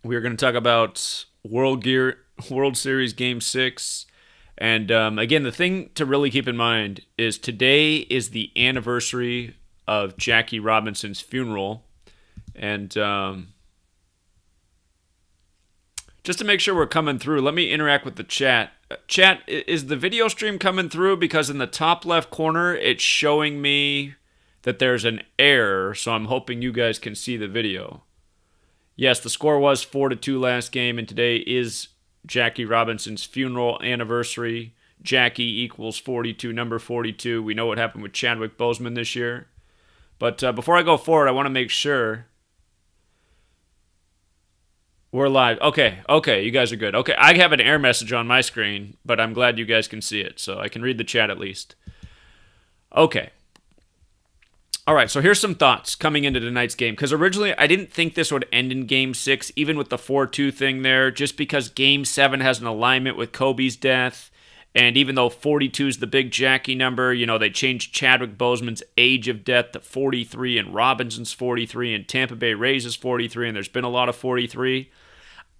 We're going to talk about World Series Game 6. And again, the thing to really keep in mind is today is the anniversary of Jackie Robinson's funeral. And just to make sure we're coming through, let me interact with the chat. Chat, is the video stream coming through? Because in the top left corner, it's showing me that there's an error. So I'm hoping you guys can see the video. Yes, the score was 4-2 last game, and today is Jackie Robinson's funeral anniversary. Jackie equals 42, number 42. We know what happened with Chadwick Boseman this year. But before I go forward, I want to make sure we're live. Okay, you guys are good. Okay, I have an error message on my screen, but I'm glad you guys can see it, so I can read the chat at least. Okay. All right, so here's some thoughts coming into tonight's game. Because originally, I didn't think this would end in Game 6, even with the 4-2 thing there, just because Game 7 has an alignment with Kobe's death. And even though 42 is the big Jackie number, they changed Chadwick Boseman's age of death to 43, and Robinson's 43, and Tampa Bay Rays is 43, and there's been a lot of 43.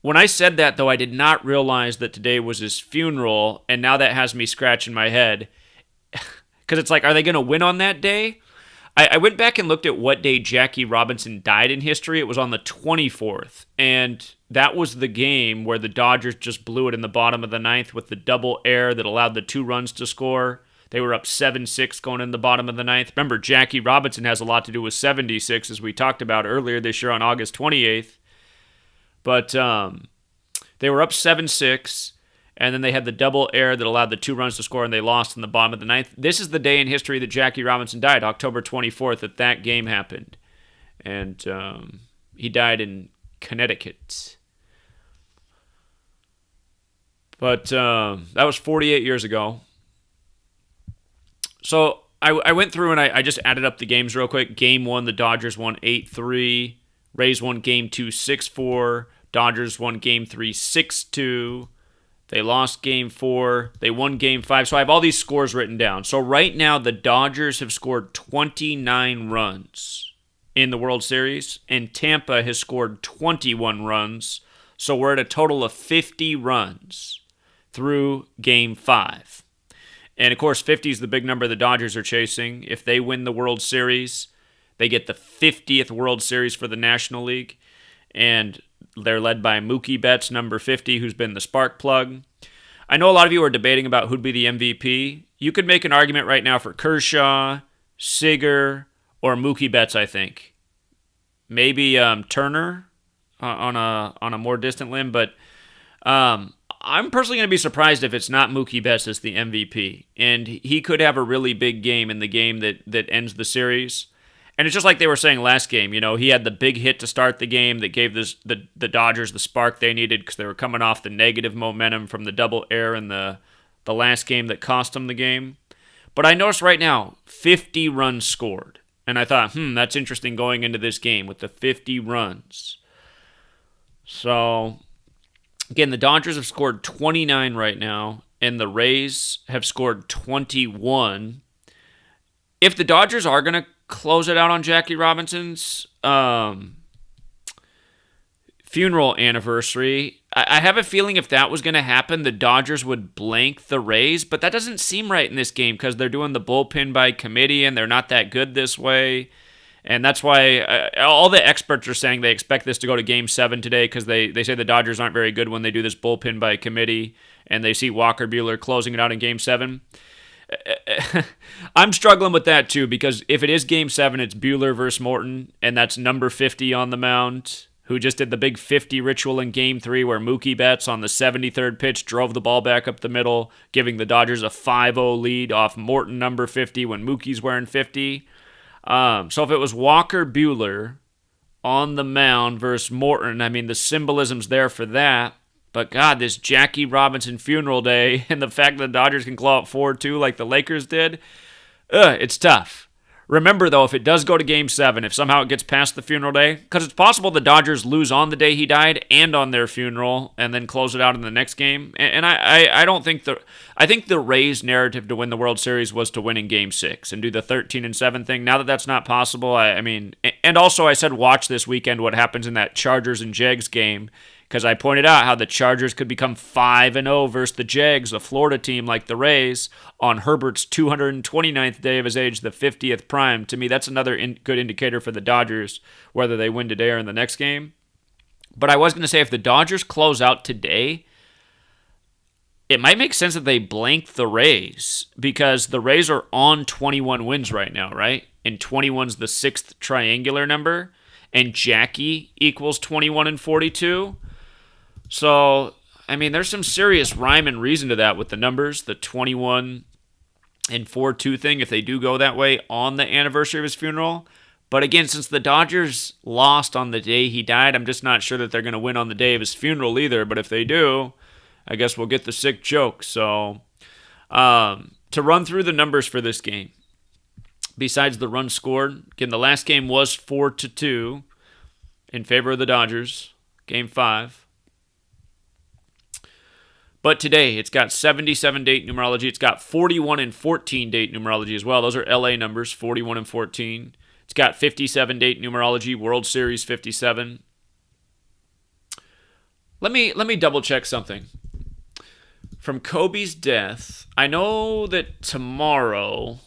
When I said that, though, I did not realize that today was his funeral, and now that has me scratching my head. Because it's like, are they going to win on that day? I went back and looked at what day Jackie Robinson died in history. It was on the 24th, and that was the game where the Dodgers just blew it in the bottom of the ninth with the double error that allowed the 2 runs to score. They were up 7-6 going in the bottom of the ninth. Remember, Jackie Robinson has a lot to do with 76, as we talked about earlier this year on August 28th. But they were up 7-6. And then they had the double error that allowed the 2 runs to score, and they lost in the bottom of the ninth. This is the day in history that Jackie Robinson died, October 24th, that game happened. And he died in Connecticut. But that was 48 years ago. So I went through and I just added up the games real quick. Game 1, the Dodgers won 8-3. Rays won Game 2, 6-4. Dodgers won Game 3, 6-2. They lost Game 4. They won Game 5. So I have all these scores written down. So right now, the Dodgers have scored 29 runs in the World Series, and Tampa has scored 21 runs. So we're at a total of 50 runs through Game 5. And, of course, 50 is the big number the Dodgers are chasing. If they win the World Series, they get the 50th World Series for the National League. And they're led by Mookie Betts, number 50, who's been the spark plug. I know a lot of you are debating about who'd be the MVP. You could make an argument right now for Kershaw, Seager, or Mookie Betts, I think. Maybe Turner on a more distant limb, but I'm personally going to be surprised if it's not Mookie Betts as the MVP. And he could have a really big game in the game that ends the series. And it's just like they were saying last game, he had the big hit to start the game that gave the Dodgers the spark they needed because they were coming off the negative momentum from the double error in the last game that cost them the game. But I noticed right now, 50 runs scored. And I thought, that's interesting going into this game with the 50 runs. So, again, the Dodgers have scored 29 right now, and the Rays have scored 21. If the Dodgers are going to close it out on Jackie Robinson's funeral anniversary, I have a feeling if that was going to happen, the Dodgers would blank the Rays, but that doesn't seem right in this game because they're doing the bullpen by committee and they're not that good this way. And that's why all the experts are saying they expect this to go to Game 7 today because they say the Dodgers aren't very good when they do this bullpen by committee and they see Walker Buehler closing it out in Game 7. I'm struggling with that too because if it is Game 7, it's Buehler versus Morton, and that's number 50 on the mound, who just did the big 50 ritual in Game 3 where Mookie Betts on the 73rd pitch drove the ball back up the middle, giving the Dodgers a 5-0 lead off Morton number 50 when Mookie's wearing 50. So if it was Walker Buehler on the mound versus Morton, I mean, the symbolism's there for that. But, God, this Jackie Robinson funeral day and the fact that the Dodgers can claw up 4-2 like the Lakers did, it's tough. Remember, though, if it does go to Game 7, if somehow it gets past the funeral day, because it's possible the Dodgers lose on the day he died and on their funeral and then close it out in the next game. And I don't think I think the Rays' narrative to win the World Series was to win in Game 6 and do the 13-7 thing. Now that that's not possible, I mean, and also I said watch this weekend what happens in that Chargers and Jags game, because I pointed out how the Chargers could become 5-0 versus the Jags, a Florida team like the Rays, on Herbert's 229th day of his age, the 50th prime. To me, that's another good indicator for the Dodgers, whether they win today or in the next game. But I was going to say, if the Dodgers close out today, it might make sense that they blank the Rays, because the Rays are on 21 wins right now, right? And 21's the sixth triangular number, and Jackie equals 21 and 42. So, I mean, there's some serious rhyme and reason to that with the numbers, the 21 and 4-2 thing, if they do go that way on the anniversary of his funeral. But again, since the Dodgers lost on the day he died, I'm just not sure that they're going to win on the day of his funeral either. But if they do, I guess we'll get the sick joke. So, to run through the numbers for this game, besides the run scored, again, the last game was 4-2 in favor of the Dodgers, Game 5. But today, it's got 77 date numerology. It's got 41 and 14 date numerology as well. Those are LA numbers, 41 and 14. It's got 57 date numerology, World Series 57. Let me double check something. From Kobe's death, I know that tomorrow,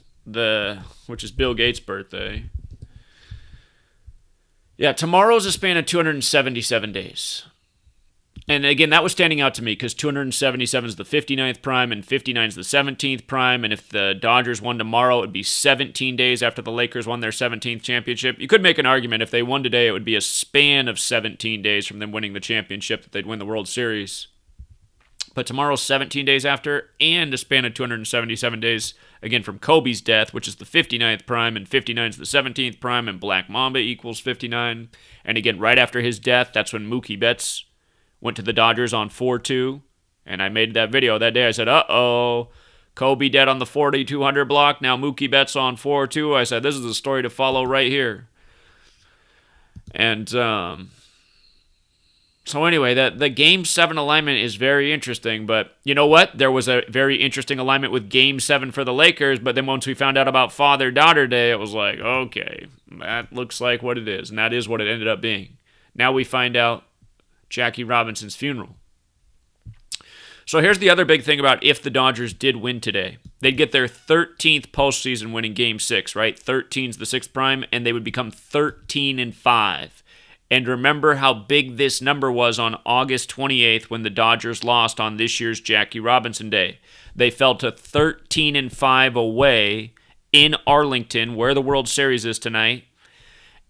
which is Bill Gates' birthday. Yeah, tomorrow's a span of 277 days. And again, that was standing out to me because 277 is the 59th prime and 59 is the 17th prime. And if the Dodgers won tomorrow, it would be 17 days after the Lakers won their 17th championship. You could make an argument if they won today, it would be a span of 17 days from them winning the championship that they'd win the World Series. But tomorrow's 17 days after, and a span of 277 days, again, from Kobe's death, which is the 59th prime, and 59 is the 17th prime, and Black Mamba equals 59. And again, right after his death, that's when Mookie Betts went to the Dodgers on 4-2, and I made that video that day. I said, uh-oh, Kobe dead on the 4,200 block, now Mookie Betts on 4-2. I said, this is a story to follow right here. And so anyway, the Game 7 alignment is very interesting, but you know what? There was a very interesting alignment with Game 7 for the Lakers, but then once we found out about Father-Daughter Day, it was like, okay, that looks like what it is, and that is what it ended up being. Now we find out Jackie Robinson's funeral. So here's the other big thing about if the Dodgers did win today. They'd get their 13th postseason win in Game 6, right? 13's the 6th prime, and they would become 13-5. And remember how big this number was on August 28th when the Dodgers lost on this year's Jackie Robinson Day. They fell to 13-5 away in Arlington, where the World Series is tonight.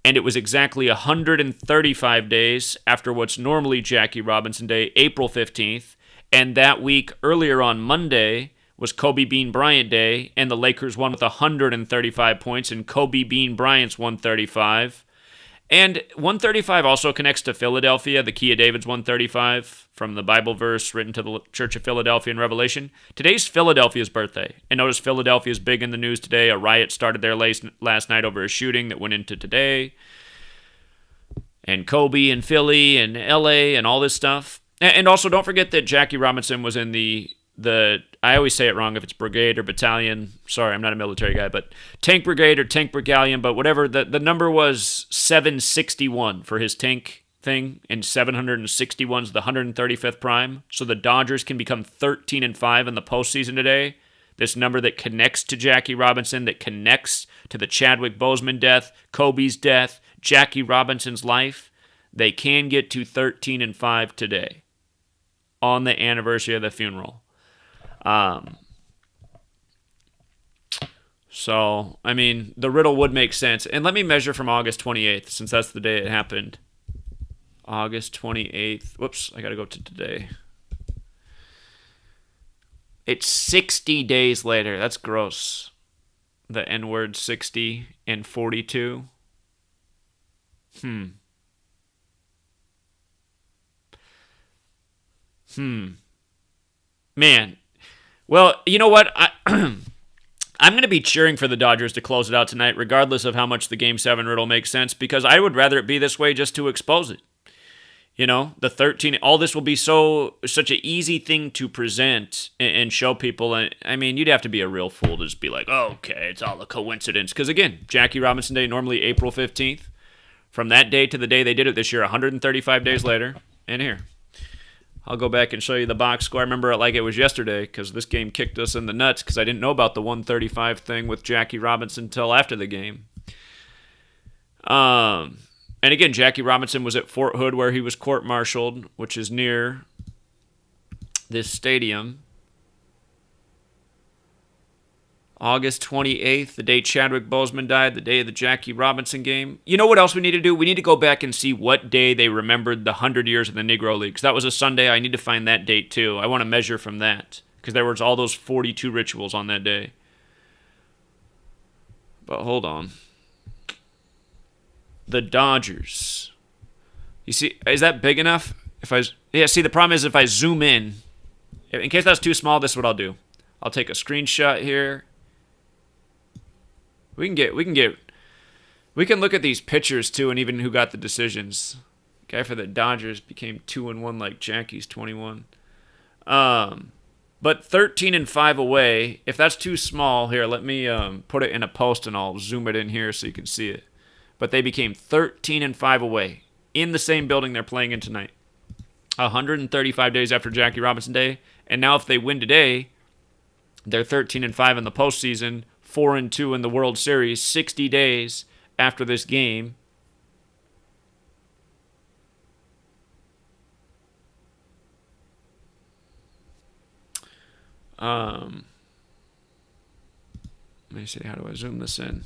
And it was exactly 135 days after what's normally Jackie Robinson Day, April 15th. And that week, earlier on Monday, was Kobe Bean Bryant Day, and the Lakers won with 135 points, and Kobe Bean Bryant's 135. And 135 also connects to Philadelphia, the Key of David's 135, from the Bible verse written to the Church of Philadelphia in Revelation. Today's Philadelphia's birthday. And notice Philadelphia's big in the news today. A riot started there last night over a shooting that went into today. And Kobe and Philly and LA and all this stuff. And also don't forget that Jackie Robinson was in the I always say it wrong if it's brigade or battalion. Sorry, I'm not a military guy, but tank brigade or tank battalion, but whatever. The number was 761 for his tank thing, and 761's the 135th prime. So the Dodgers can become 13-5 in the postseason today. This number that connects to Jackie Robinson, that connects to the Chadwick Boseman death, Kobe's death, Jackie Robinson's life, they can get to 13-5 today on the anniversary of the funeral. So, I mean, the riddle would make sense. And let me measure from August 28th, since that's the day it happened. August 28th. Whoops, I gotta go to today. It's 60 days later. That's gross. The N-word 60 and 42. Man. Well, you know what? I'm going to be cheering for the Dodgers to close it out tonight, regardless of how much the Game 7 riddle makes sense, because I would rather it be this way just to expose it. You know, the 13, all this will be such an easy thing to present and show people. And I mean, you'd have to be a real fool to just be like, oh, okay, it's all a coincidence. Because again, Jackie Robinson Day, normally April 15th. From that day to the day they did it this year, 135 days later. And here, I'll go back and show you the box score. I remember it like it was yesterday because this game kicked us in the nuts because I didn't know about the 135 thing with Jackie Robinson until after the game. And again, Jackie Robinson was at Fort Hood where he was court-martialed, which is near this stadium. August 28th, the day Chadwick Boseman died, the day of the Jackie Robinson game. You know what else we need to do? We need to go back and see what day they remembered the 100 years of the Negro Leagues. That was a Sunday. I need to find that date, too. I want to measure from that because there was all those 42 rituals on that day. But hold on. The Dodgers. You see, is that big enough? See, the problem is if I zoom in case that's too small, this is what I'll do. I'll take a screenshot here. We can look at these pitchers too, and even who got the decisions. Guy for the Dodgers became 2-1 like Jackie's 21. But 13-5 away. If that's too small, here, let me put it in a post and I'll zoom it in here so you can see it. But they became 13-5 away in the same building they're playing in tonight. 135 days after Jackie Robinson Day. And now if they win today, they're 13-5 in the postseason, 4-2 in the World Series, 60 days after this game. Let me see, how do I zoom this in?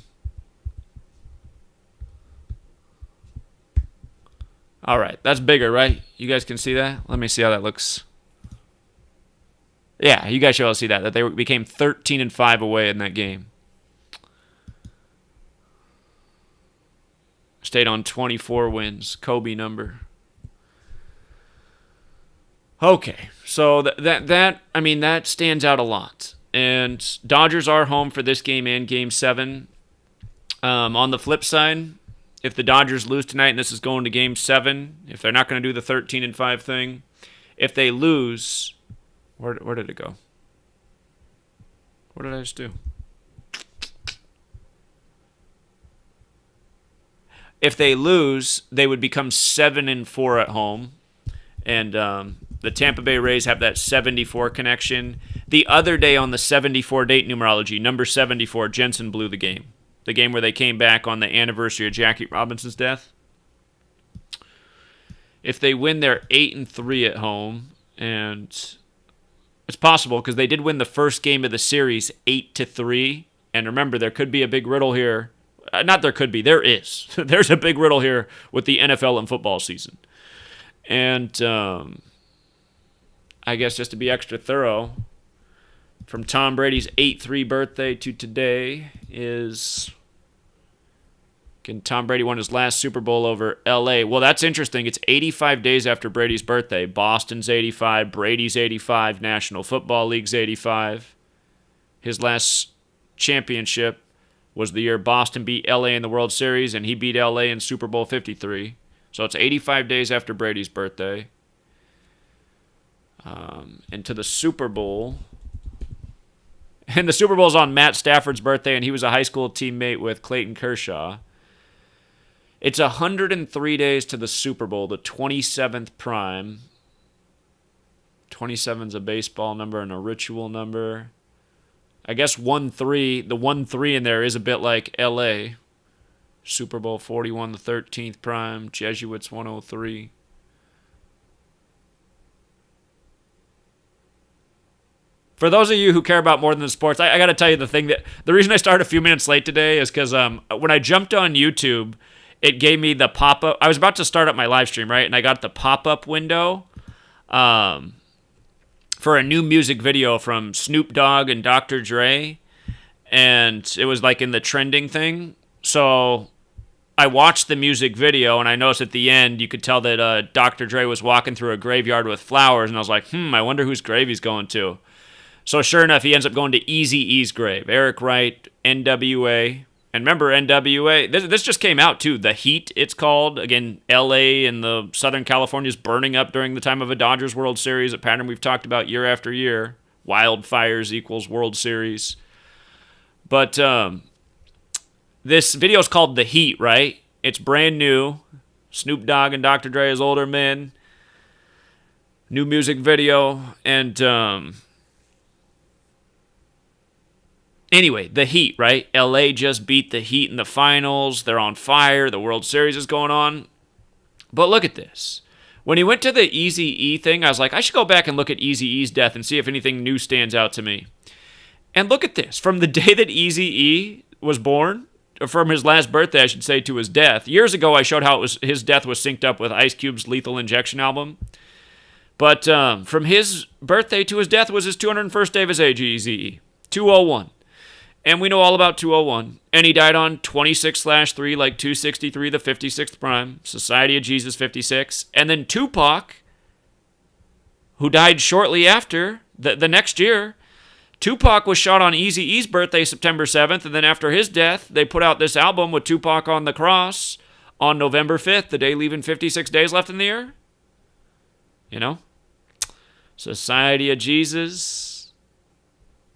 All right, that's bigger, right? You guys can see that? Let me see how that looks. Yeah, you guys should all see that they became 13-5 away in that game. Stayed on 24 wins, Kobe number. Okay, so that stands out a lot. And Dodgers are home for this game and Game 7. On the flip side, if the Dodgers lose tonight and this is going to Game 7, if they're not going to do the 13-5 thing, if they lose, where did it go? What did I just do? If they lose, they would become 7-4 at home, and the Tampa Bay Rays have that 74 connection. The other day on the 74 date numerology, number 74, Jensen blew the game. The game where they came back on the anniversary of Jackie Robinson's death. If they win, they're 8-3 at home, and it's possible because they did win the first game of the series 8-3. And remember, there could be a big riddle here. Not there could be, there is. There's a big riddle here with the NFL and football season. And I guess just to be extra thorough, from Tom Brady's 8-3 birthday to today is... Tom Brady won his last Super Bowl over L.A. Well, that's interesting. It's 85 days after Brady's birthday. Boston's 85, Brady's 85, National Football League's 85. His last championship was the year Boston beat L.A. in the World Series, and he beat L.A. in Super Bowl 53. So it's 85 days after Brady's birthday. And to the Super Bowl... And the Super Bowl's on Matt Stafford's birthday, and he was a high school teammate with Clayton Kershaw. It's 103 days to the Super Bowl, the 27th prime. 27's a baseball number and a ritual number. I guess 1-3, the 1-3 in there is a bit like L.A. Super Bowl 41, the 13th prime. Jesuits 103. For those of you who care about more than the sports, I got to tell you the reason I started a few minutes late today is because when I jumped on YouTube, it gave me the pop-up. I was about to start up my live stream, right? And I got the pop-up window for a new music video from Snoop Dogg and Dr. Dre. And it was like in the trending thing. So I watched the music video, and I noticed at the end you could tell that Dr. Dre was walking through a graveyard with flowers. And I was like, I wonder whose grave he's going to. So sure enough, he ends up going to Eazy-E's grave. Eric Wright, NWA. And remember, NWA, this just came out too. The Heat, it's called. Again, LA and the Southern California is burning up during the time of a Dodgers World Series, a pattern we've talked about year after year. Wildfires equals World Series. But this video is called The Heat, right? It's brand new. Snoop Dogg and Dr. Dre as older men. New music video. And anyway, the Heat, right? LA just beat the Heat in the finals. They're on fire. The World Series is going on. But look at this. When he went to the Eazy-E thing, I was like, I should go back and look at Eazy-E's death and see if anything new stands out to me. And look at this. From the day that Eazy-E was born, or from his last birthday, I should say, to his death. Years ago, I showed how his death was synced up with Ice Cube's Lethal Injection album. But from his birthday to his death was his 201st day of his age, Eazy-E. 201. And we know all about 201. And he died on 26/3, like 263, the 56th prime. Society of Jesus, 56. And then Tupac, who died shortly after, the next year. Tupac was shot on Eazy-E's birthday, September 7th. And then after his death, they put out this album with Tupac on the cross on November 5th, the day leaving 56 days left in the year. You know? Society of Jesus,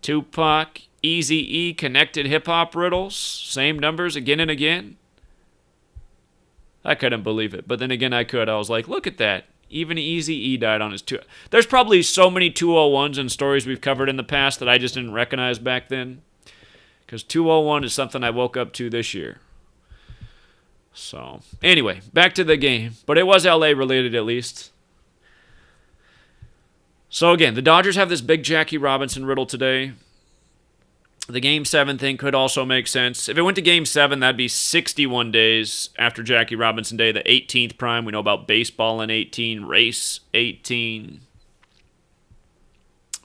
Tupac, Eazy-E, connected hip-hop riddles, same numbers again and again. I couldn't believe it, but then again I could. I was like, look at that. Even Eazy-E died on his There's probably so many 201s and stories we've covered in the past that I just didn't recognize back then. Because 201 is something I woke up to this year. So, anyway, back to the game. But it was LA related at least. So again, the Dodgers have this big Jackie Robinson riddle today. The Game 7 thing could also make sense. If it went to Game 7, that'd be 61 days after Jackie Robinson Day, the 18th prime. We know about baseball in 18, race 18.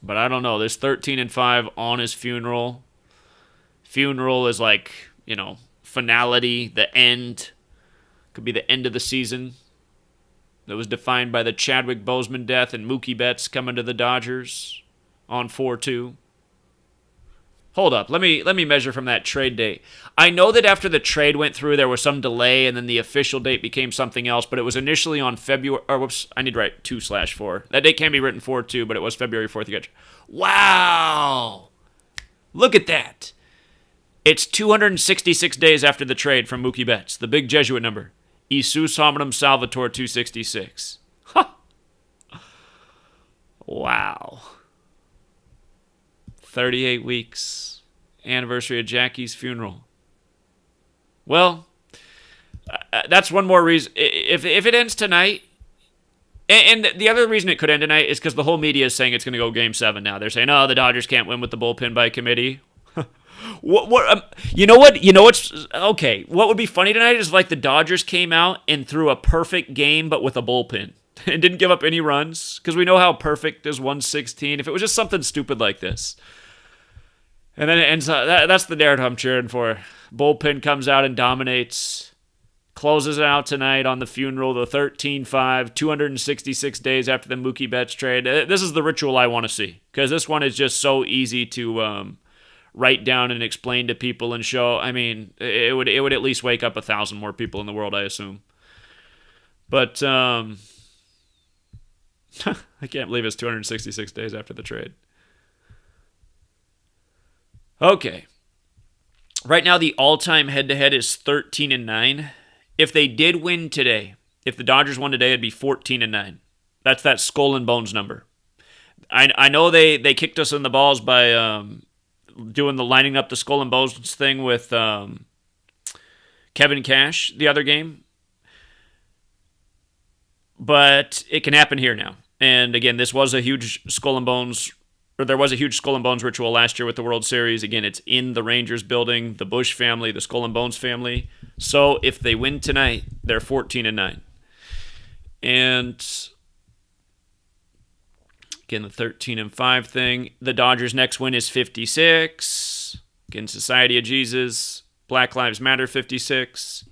But I don't know. There's 13-5 on his funeral. Funeral is like, finality, the end. Could be the end of the season. That was defined by the Chadwick Boseman death and Mookie Betts coming to the Dodgers on 4-2. Hold up, let me measure from that trade date. I know that after the trade went through, there was some delay, and then the official date became something else, but it was initially on February, I need to write 2/4. That date can be written 4/2, but it was February 4th. You got wow! Look at that. It's 266 days after the trade from Mookie Betts, the big Jesuit number. Isus Hominum Salvator 266. Ha! Wow. 38 weeks. Anniversary of Jackie's funeral. Well, that's one more reason. If it ends tonight, and the other reason it could end tonight is because the whole media is saying it's going to go Game 7 now. They're saying, oh, the Dodgers can't win with the bullpen by committee. You know what's okay. What would be funny tonight is like the Dodgers came out and threw a perfect game, but with a bullpen and didn't give up any runs because we know how perfect is 116. If it was just something stupid like this, and then it ends up, that's the narrative I'm cheering for. Bullpen comes out and dominates, closes it out tonight on the funeral. The 13-5, 266 days after the Mookie Betts trade. This is the ritual I want to see because this one is just so easy to write down and explain to people and show. I mean, it would at least wake up 1,000 more people in the world, I assume. But I can't believe it's 266 days after the trade. Okay. Right now, the all-time head-to-head is 13-9. If they did win today, if the Dodgers won today, it'd be 14-9. That's that skull and bones number. I know they kicked us in the balls by doing the lining up the skull and bones thing with Kevin Cash the other game. But it can happen here now. And again, this was a huge skull and bones, or there was a huge skull and bones ritual last year with the World Series. Again, it's in the Rangers building, the Bush family, the skull and bones family. So if they win tonight, they're 14-9. And again, the 13-5 thing. The Dodgers' next win is 56. Again, Society of Jesus, Black Lives Matter 56.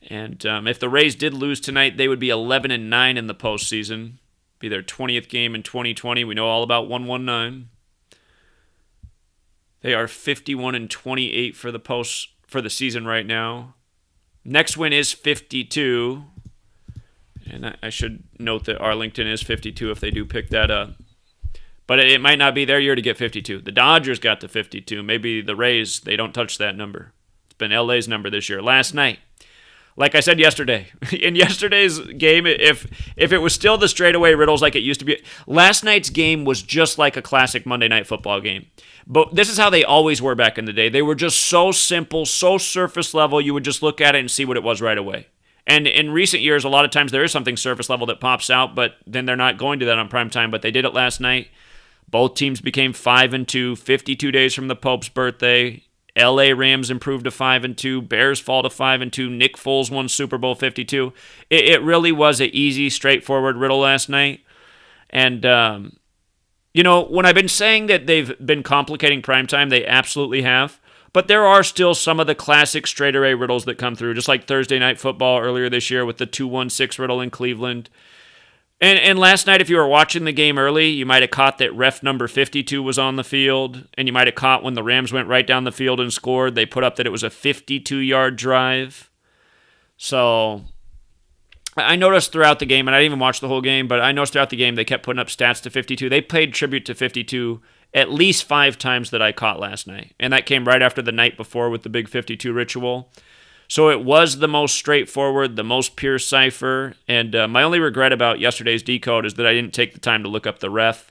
And if the Rays did lose tonight, they would be 11-9 in the postseason. Be their 20th game in 2020. We know all about 119. They are 51-28 for the season right now. Next win is 52. And I should note that Arlington is 52 if they do pick that up. But it might not be their year to get 52. The Dodgers got to 52. Maybe the Rays, they don't touch that number. It's been LA's number this year. Last night, like I said yesterday, in yesterday's game, if it was still the straightaway riddles like it used to be, last night's game was just like a classic Monday Night Football game. But this is how they always were back in the day. They were just so simple, so surface level, you would just look at it and see what it was right away. And in recent years, a lot of times there is something surface level that pops out, but then they're not going to that on prime time. But they did it last night. Both teams became 5-2, 52 days from the Pope's birthday. LA Rams improved to 5-2. Bears fall to 5-2. Nick Foles won Super Bowl 52. It really was an easy, straightforward riddle last night. And, when I've been saying that they've been complicating primetime, they absolutely have. But there are still some of the classic straight-away riddles that come through, just like Thursday Night Football earlier this year with the 2-1-6 riddle in Cleveland. And last night, if you were watching the game early, you might have caught that ref number 52 was on the field, and you might have caught when the Rams went right down the field and scored, they put up that it was a 52-yard drive. So I noticed throughout the game, and I didn't even watch the whole game, but I noticed throughout the game they kept putting up stats to 52. They paid tribute to 52 at least 5 times that I caught last night. And that came right after the night before with the big 52 ritual. So it was the most straightforward, the most pure cipher. And my only regret about yesterday's Decode is that I didn't take the time to look up the ref.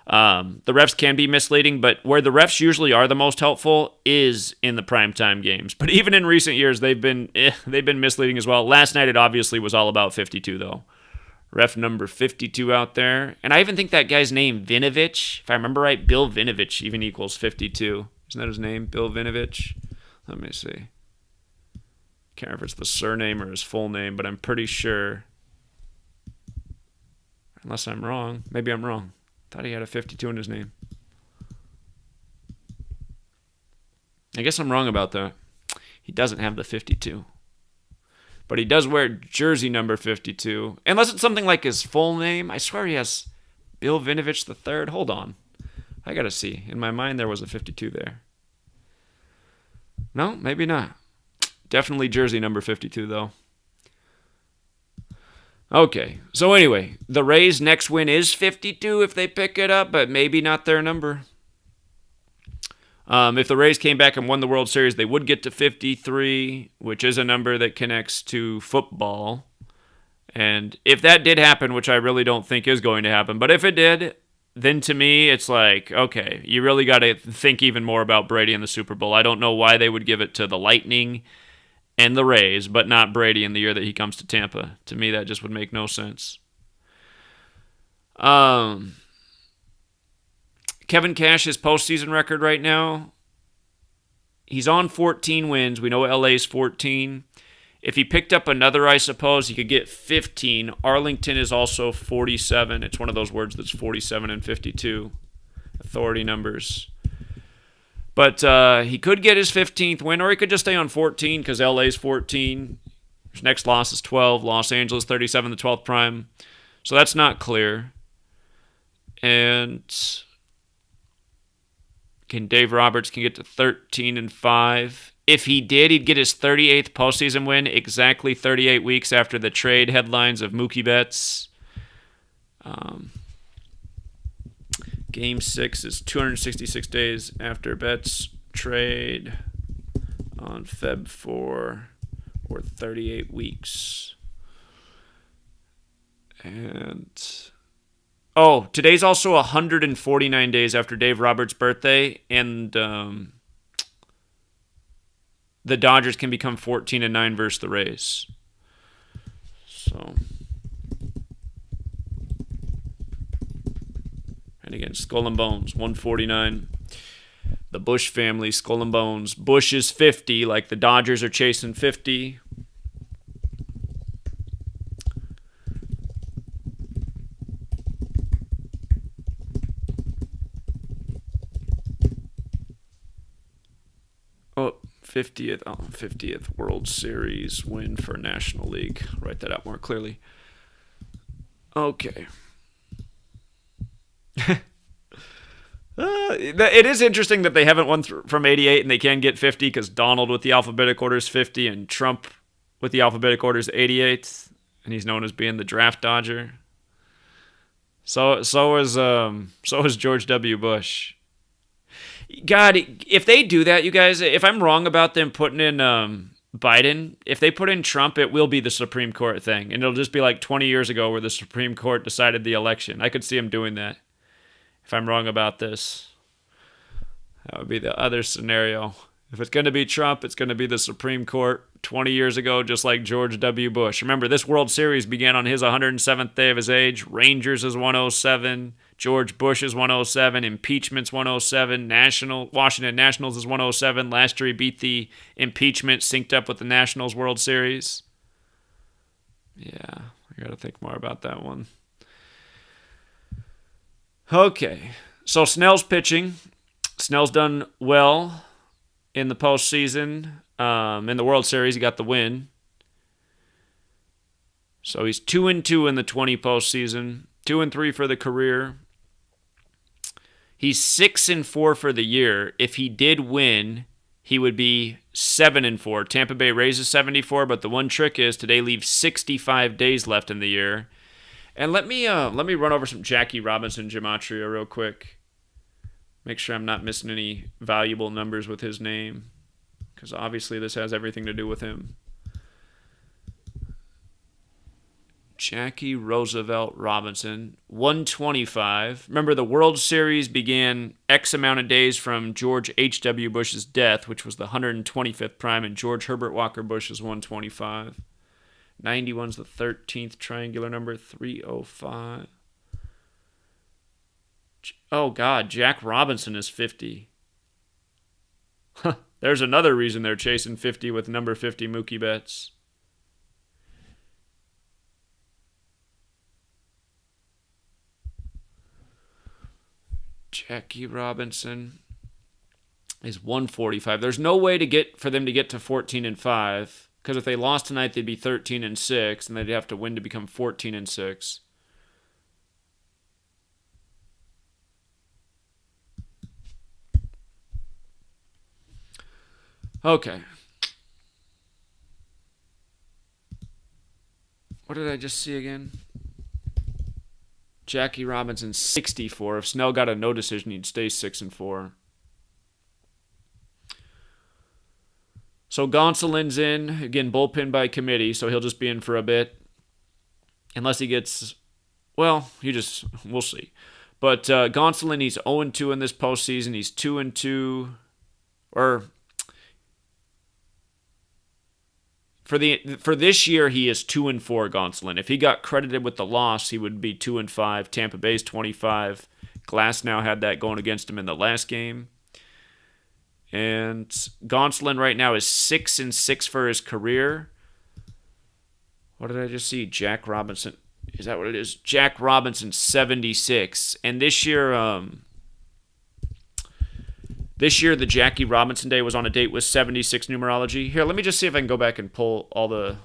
The refs can be misleading, but where the refs usually are the most helpful is in the primetime games. But even in recent years, they've been misleading as well. Last night, it obviously was all about 52, though. Ref number 52 out there. And I even think that guy's name, Vinovich, if I remember right, Bill Vinovich even equals 52. Isn't that his name, Bill Vinovich? Let me see. Can't remember if it's the surname or his full name, but I'm pretty sure. Unless I'm wrong. Maybe I'm wrong. Thought he had a 52 in his name. I guess I'm wrong about that. He doesn't have the 52. But he does wear jersey number 52. Unless it's something like his full name. I swear he has Bill Vinovich III. Hold on. I got to see. In my mind, there was a 52 there. No, maybe not. Definitely jersey number 52, though. Okay. So anyway, the Rays' next win is 52 if they pick it up, but maybe not their number. If the Rays came back and won the World Series, they would get to 53, which is a number that connects to football. And if that did happen, which I really don't think is going to happen, but if it did, then to me, it's like, okay, you really got to think even more about Brady in the Super Bowl. I don't know why they would give it to the Lightning and the Rays, but not Brady in the year that he comes to Tampa. To me, that just would make no sense. Kevin Cash's postseason record right now, he's on 14 wins. We know LA's 14. If he picked up another, I suppose, he could get 15. Arlington is also 47. It's one of those words that's 47 and 52. Authority numbers. But he could get his 15th win, or he could just stay on 14 because LA's 14. His next loss is 12. Los Angeles 37, the 12th prime. So that's not clear. And Dave Roberts can get to 13-5. If he did, he'd get his 38th postseason win exactly 38 weeks after the trade headlines of Mookie Betts. Game 6 is 266 days after Betts trade on Feb 4, or 38 weeks. And today's also 149 days after Dave Roberts' birthday, and the Dodgers can become 14-9 versus the Rays. So, and again, Skull and Bones, 149. The Bush family, Skull and Bones. Bush is 50, like the Dodgers are chasing 50. Oh, 50th World Series win for National League. Write that out more clearly. Okay. It is interesting that they haven't won from 88 and they can get 50 because Donald with the alphabetic order is 50 and Trump with the alphabetic order is 88, and he's known as being the draft dodger. So is George W. Bush. God, if they do that, you guys, if I'm wrong about them putting in Biden, if they put in Trump, it will be the Supreme Court thing, and it'll just be like 20 years ago where the Supreme Court decided the election. I could see them doing that. If I'm wrong about this, that would be the other scenario. If it's going to be Trump, it's going to be the Supreme Court 20 years ago, just like George W. Bush. Remember, this World Series began on his 107th day of his age. Rangers is 107. George Bush is 107. Impeachment's 107. Washington Nationals is 107. Last year he beat the impeachment, synced up with the Nationals World Series. Yeah, I got to think more about that one. Okay, so Snell's pitching. Snell's done well in the postseason. In the World Series, he got the win. So he's 2-2 in the 20 postseason, 2-3 for the career. He's 6-4 for the year. If he did win, he would be 7-4. Tampa Bay Rays is 74, but the one trick is today leaves 65 days left in the year. And let me run over some Jackie Robinson Gematria real quick. Make sure I'm not missing any valuable numbers with his name, because obviously this has everything to do with him. Jackie Roosevelt Robinson, 125. Remember, the World Series began X amount of days from George H.W. Bush's death, which was the 125th prime, and George Herbert Walker Bush is 125. 91's the 13th triangular number, 305. Oh, God, Jack Robinson is 50. There's another reason they're chasing 50 with number 50 Mookie Betts. Jackie Robinson is 145. There's no way for them to get to 14-5. Because if they lost tonight, they'd be 13-6, and they'd have to win to become 14-6. Okay. What did I just see again? Jackie Robinson, 64. If Snell got a no decision, he'd stay 6-4. So Gonsolin's in, again, bullpen by committee, so he'll just be in for a bit. Unless he gets, we'll see. But Gonsolin, he's 0-2 in this postseason. He's 2-2, or for this year, he is 2-4, Gonsolin. If he got credited with the loss, he would be 2-5. Tampa Bay's 25. Glass now had that going against him in the last game. And Gonsolin right now is 6-6 for his career. What did I just see? Jack Robinson. Is that what it is? Jack Robinson, 76. And this year the Jackie Robinson Day was on a date with 76 numerology. Here, let me just see if I can go back and pull all the...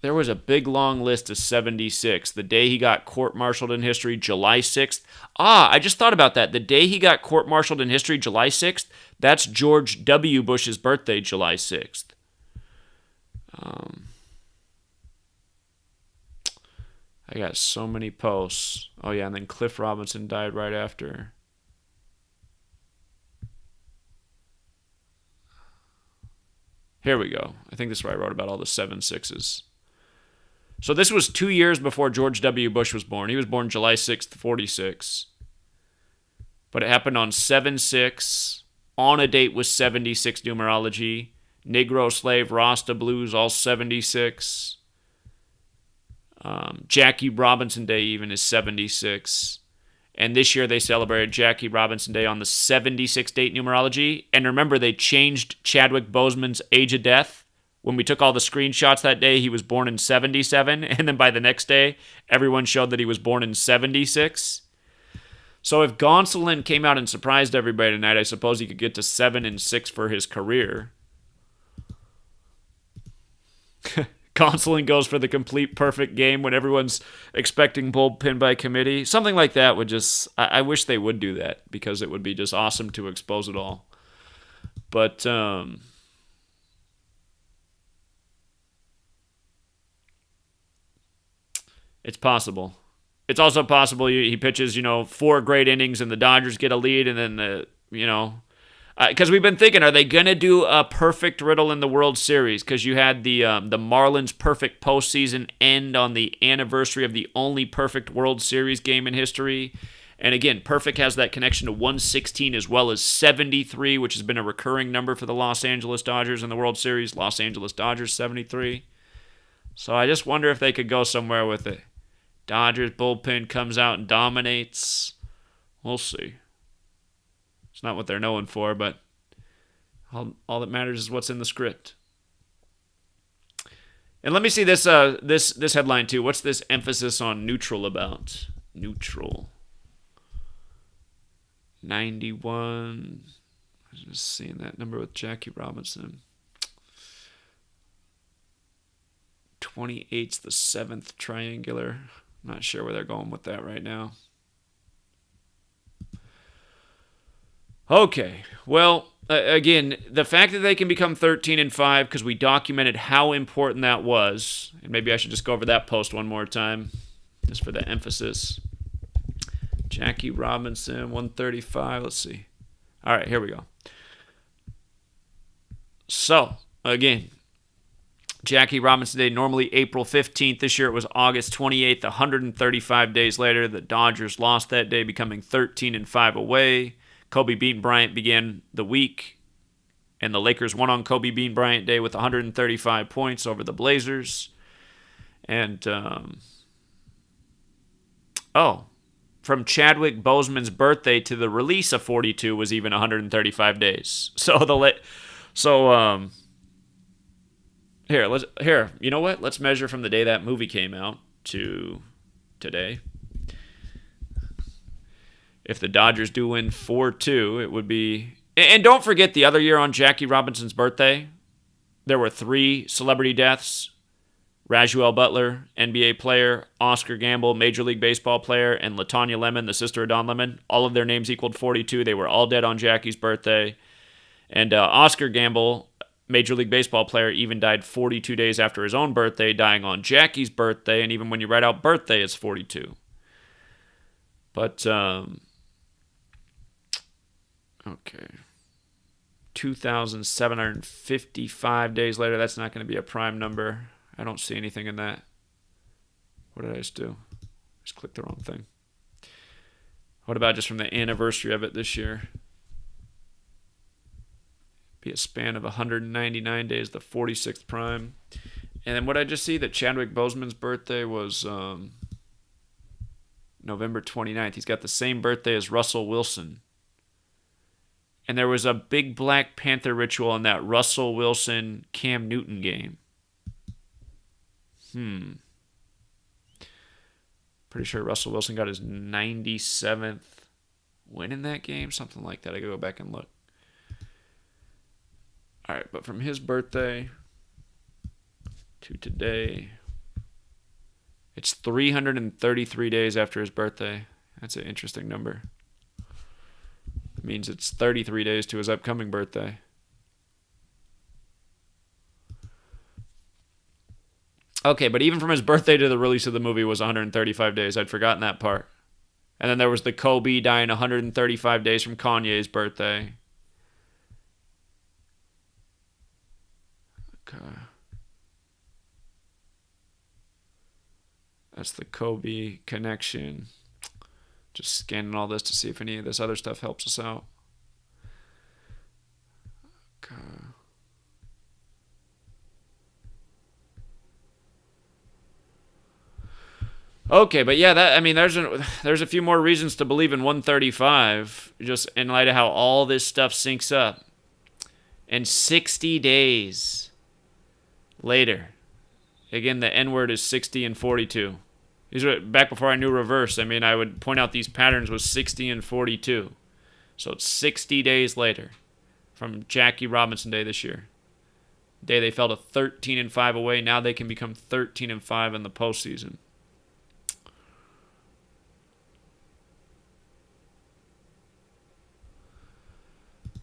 There was a big long list of 76. The day he got court-martialed in history, July 6th. I just thought about that. The day he got court-martialed in history, July 6th, that's George W. Bush's birthday, July 6th. I got so many posts. Oh, yeah, and then Cliff Robinson died right after. Here we go. I think this is where I wrote about all the 7-6s. So this was 2 years before George W. Bush was born. He was born July 6th, 46. But it happened on 7-6, on a date with 76 numerology. Negro, Slave, Rasta, Blues, all 76. Jackie Robinson Day even is 76. And this year they celebrated Jackie Robinson Day on the 76 date numerology. And remember, they changed Chadwick Boseman's age of death. When we took all the screenshots that day, he was born in 77. And then by the next day, everyone showed that he was born in 76. So if Gonsolin came out and surprised everybody tonight, I suppose he could get to 7-6 for his career. Gonsolin goes for the complete perfect game when everyone's expecting bullpen by committee. Something like that would just... I wish they would do that because it would be just awesome to expose it all. But... it's possible. It's also possible he pitches, 4 great innings and the Dodgers get a lead and then because we've been thinking, are they going to do a perfect riddle in the World Series? Because you had the Marlins' perfect postseason end on the anniversary of the only perfect World Series game in history. And again, perfect has that connection to 116 as well as 73, which has been a recurring number for the Los Angeles Dodgers in the World Series. Los Angeles Dodgers 73. So I just wonder if they could go somewhere with it. Dodgers bullpen comes out and dominates. We'll see. It's not what they're known for, but all that matters is what's in the script. And let me see this this headline too. What's this emphasis on neutral about? Neutral. 91. I was just seeing that number with Jackie Robinson. 28's the 7th triangular. I'm not sure where they're going with that right now. Okay, well, again, the fact that they can become 13-5 because we documented how important that was, and maybe I should just go over that post one more time, just for the emphasis. Jackie Robinson, 135. Let's see. All right, here we go. So, again, Jackie Robinson Day, normally April 15th. This year it was August 28th, 135 days later. The Dodgers lost that day, becoming 13-5 away. Kobe Bean Bryant began the week, and the Lakers won on Kobe Bean Bryant Day with 135 points over the Blazers. And, from Chadwick Boseman's birthday to the release of 42 was even 135 days. Here, you know what? Let's measure from the day that movie came out to today. If the Dodgers do win 4-2, it would be... And don't forget the other year on Jackie Robinson's birthday, there were 3 celebrity deaths. Rajuel Butler, NBA player, Oscar Gamble, Major League Baseball player, and LaTanya Lemon, the sister of Don Lemon. All of their names equaled 42. They were all dead on Jackie's birthday. And Oscar Gamble, Major League Baseball player, even died 42 days after his own birthday, dying on Jackie's birthday. And even when you write out birthday, it's 42. But... okay. 2,755 days later. That's not going to be a prime number. I don't see anything in that. What did I just do? Just clicked the wrong thing. What about just from the anniversary of it this year? Be a span of 199 days, the 46th prime. And then what I just see, that Chadwick Boseman's birthday was November 29th. He's got the same birthday as Russell Wilson. And there was a big Black Panther ritual in that Russell Wilson-Cam Newton game. Pretty sure Russell Wilson got his 97th win in that game. Something like that. I gotta go back and look. All right, but from his birthday to today, it's 333 days after his birthday. That's an interesting number. It means it's 33 days to his upcoming birthday. Okay, but even from his birthday to the release of the movie was 135 days. I'd forgotten that part. And then there was the Kobe dying 135 days from Kanye's birthday. Okay. That's the Kobe connection. Just scanning all this to see if any of this other stuff helps us out. Okay. Okay, but yeah, there's a few more reasons to believe in 135, just in light of how all this stuff syncs up. And 60 days later, again, the N-word is 60 and 42. These were back before I knew reverse. I would point out these patterns was 60 and 42. So it's 60 days later from Jackie Robinson Day this year. Day they fell to 13-5 away. Now they can become 13-5 in the postseason.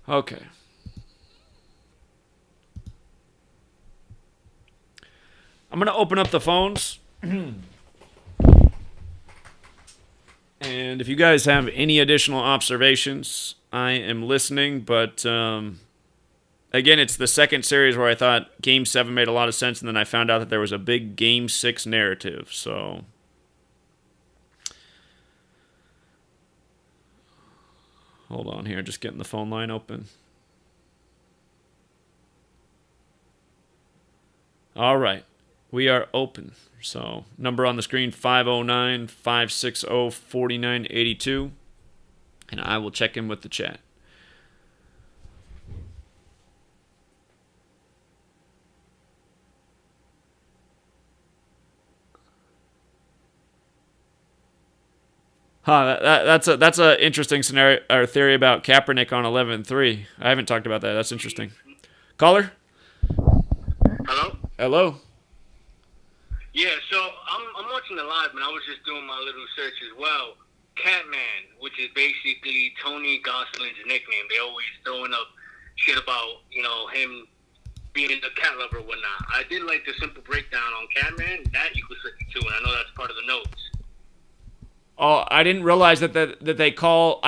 Okay. I'm going to open up the phones. And if you guys have any additional observations, I am listening. But again, it's the second series where I thought Game 7 made a lot of sense, and then I found out that there was a big Game 6 narrative. So hold on here, just getting the phone line open. All right, we are open. So number on the screen, 509-560-4982. And I will check in with the chat. That's a interesting scenario or theory about Kaepernick on 11-3. I haven't talked about that. That's interesting. Caller? Hello? Hello? Yeah, so I'm watching the live, and I was just doing my little search as well. Catman, which is basically Tony Gosling's nickname. They always throwing up shit about, him being a cat lover or whatnot. I did like the simple breakdown on Catman. That equals 52, and I know that's part of the notes. Oh, I didn't realize that they call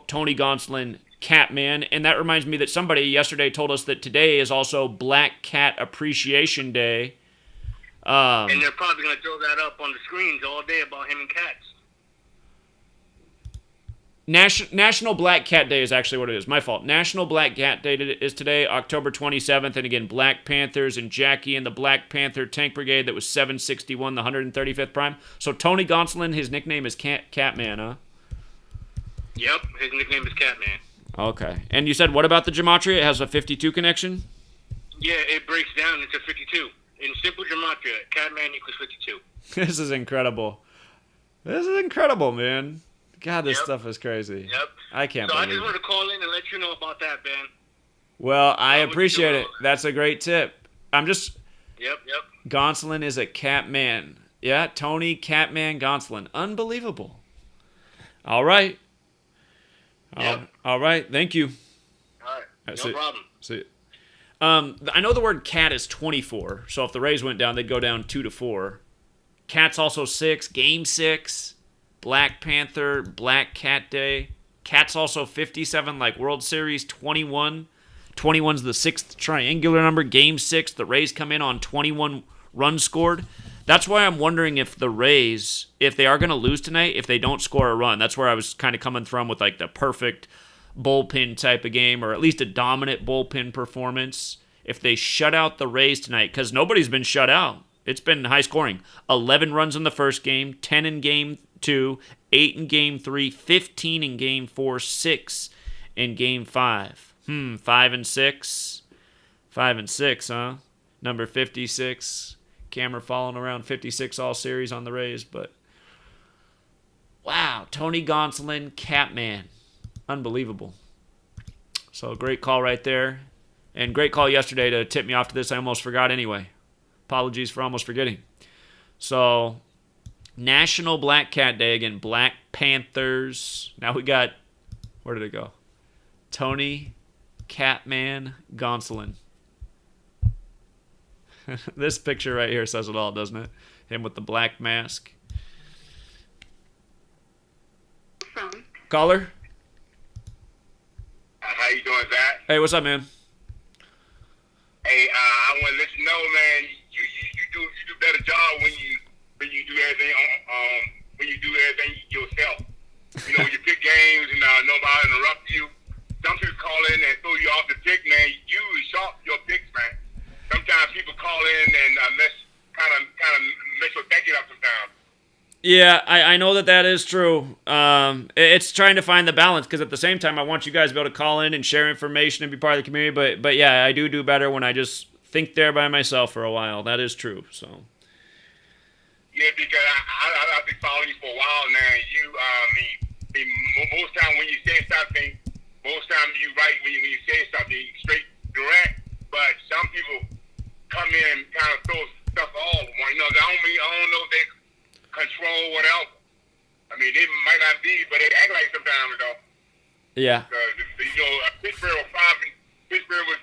Tony Gonsolin Catman, and that reminds me that somebody yesterday told us that today is also Black Cat Appreciation Day. And they're probably going to throw that up on the screens all day about him and cats. National Black Cat Day is actually what it is. My fault. National Black Cat Day is today, October 27th. And again, Black Panthers and Jackie and the Black Panther Tank Brigade that was 761, the 135th prime. So Tony Gonsolin, his nickname is Catman, huh? Yep, his nickname is Catman. Okay. And you said, what about the Gematria? It has a 52 connection? Yeah, it breaks down into 52. In simple Gematria, Catman equals 52. This is incredible. This is incredible, man. God, this stuff is crazy. Yep. I can't believe it. So I just wanted to call in and let you know about that, Ben. Well, I appreciate it. That's a great tip. I'm just... Yep. Gonsolin is a Catman. Yeah, Tony Catman Gonsolin. Unbelievable. All right. Yep. All right. Thank you. All right. No problem. See you. I know the word cat is 24, so if the Rays went down, they'd go down 2-4. Cat's also 6. Game 6. Black Panther, Black Cat Day. Cat's also 57, like World Series 21. 21's the 6th triangular number. Game 6, the Rays come in on 21 runs scored. That's why I'm wondering if the Rays, if they are going to lose tonight, if they don't score a run. That's where I was kind of coming from with like the perfect bullpen type of game, or at least a dominant bullpen performance. If they shut out the Rays tonight, because nobody's been shut out. It's been high scoring. 11 runs in the first game, 10 in game 2, 8 in game 3, 15 in game 4, 6 in game 5. 5 and 6. 5 and 6, huh? Number 56. Camera following around 56 all series on the Rays, but wow, Tony Gonsolin, Catman. Unbelievable. So great call right there. And great call yesterday to tip me off to this. I almost forgot anyway. Apologies for almost forgetting. So, National Black Cat Day. Again, Black Panthers. Now we got, where did it go? Tony Catman Gonsolin. This picture right here says it all, doesn't it? Him with the black mask. Caller? How you doing, Zach? Hey, what's up, man? Hey, I want to let you know, man. You do a better job when you do everything when you do everything yourself. When you pick games and nobody interrupt you. Some people call in and throw you off the pick, man. You sharp your picks, man. Sometimes people call in and kind of mess your thinking up sometimes. Yeah, I know that is true. It's trying to find the balance, because at the same time, I want you guys to be able to call in and share information and be part of the community. But yeah, I do better when I just think there by myself for a while. That is true. So. Yeah, because I've been following you for a while now. Most time when you say something, most time you write when you say something straight, direct. But control, whatever. I mean, they might not be, but they act like sometimes, though. Yeah. Pittsburgh was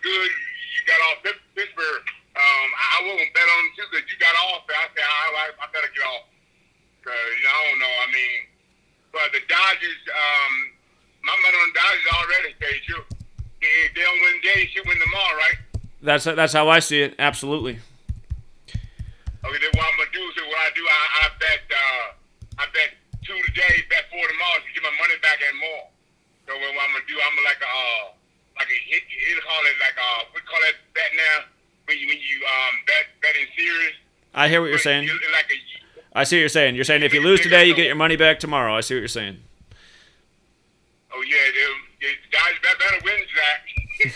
good. You got off Pittsburgh. I wouldn't bet on them, too, because you got off. I said, I better get off. Because, I don't know. I mean, but the Dodgers, my money on the Dodgers already paid you. If they don't win today, they should win tomorrow, right? That's how I see it. Absolutely. Okay, then what I'm going to do is I bet 2 today, bet 4 tomorrow to get my money back and more. So what I'm going to do, I'm like a hit, call it like we call that bet now, when you bet in series. I hear what you're saying. Like I see what you're saying. You're saying if you lose today, you get your money back tomorrow. I see what you're saying. Oh, yeah, the Dodgers better win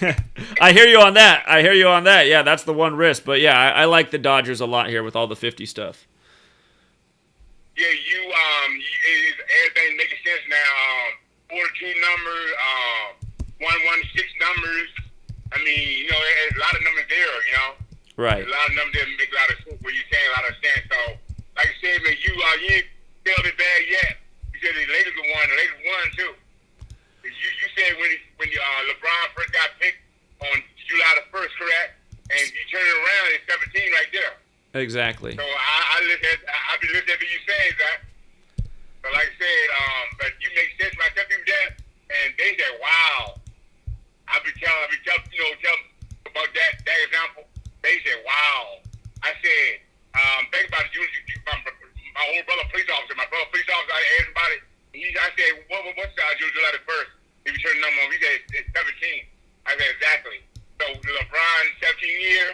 that. I hear you on that. Yeah, that's the one risk. But, yeah, I like the Dodgers a lot here with all the 50 stuff. Yeah, everything making sense now. 42 numbers, 116 numbers. I mean, there's a lot of numbers there, Right. There's a lot of numbers that make a lot of sense what you're saying, a lot of sense. So, like I said, man, you ain't failed it bad yet. You said the Lakers won. The Lakers won, too. You said when LeBron first got picked on July the 1st, correct? And you turn it around, it's 17 right there. Exactly. So I be listening to you say that. But like I said, but you make sense when I tell people that, and they say, "Wow." I be telling about that example. They say, "Wow." I said, think about it. My old brother, police officer. My brother, police officer. I asked about it. I said, "What's July the 1st?" He returned the number. He said, "It's 17." I said, "Exactly." So LeBron 17 year.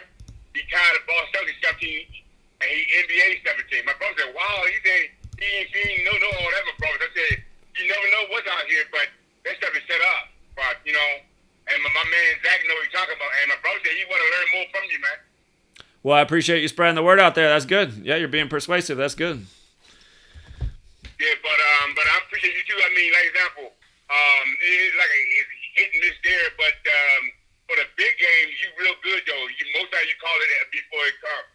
He tied the ball 17, and he NBA 17. My brother said, "Wow." He said, he ain't know all that, my brother. I said, "You never know what's out here, but that stuff is set up." But and my man Zach know what he's talking about. And my brother said he want to learn more from you, man. Well, I appreciate you spreading the word out there. That's good. Yeah, you're being persuasive. That's good. Yeah, but I appreciate you too. I mean, like example, it's like it's hit and miss there, but for the big games, you real good though. Most times you call it before it comes.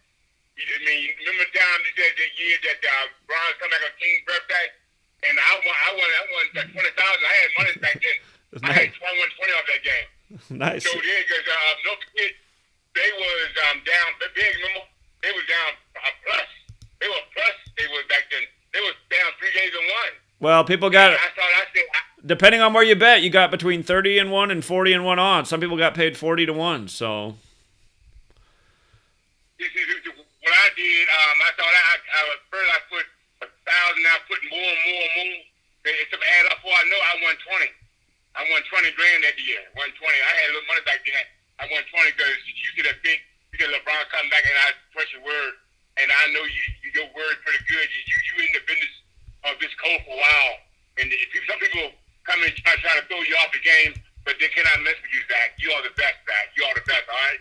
Remember the time you said that year that Bronze come back on King's birthday, and I won 20,000. I had money back then. I had 21-20 off that game. Nice. So yeah, because don't forget, they was down big. Remember, they was down plus. They were plus. They was back then. They was down 3 games and 1. Well, people got. I said, depending on where you bet, you got between 30-1 and 40-1 odds. Some people got paid 40-1. So. What I did, I thought first I put 1,000. I put more and more and more. It's to add up. Before I know, I won 20. I won 20 grand that year. Won 20. I had a little money back then. I won 20 because you get a big. You get LeBron come back and I trust your word, and I know your word pretty good. You in the business of this code for a while, and some people come and try to throw you off the game, but they cannot mess with you, Zach. You are the best, Zach. You are the best. All right.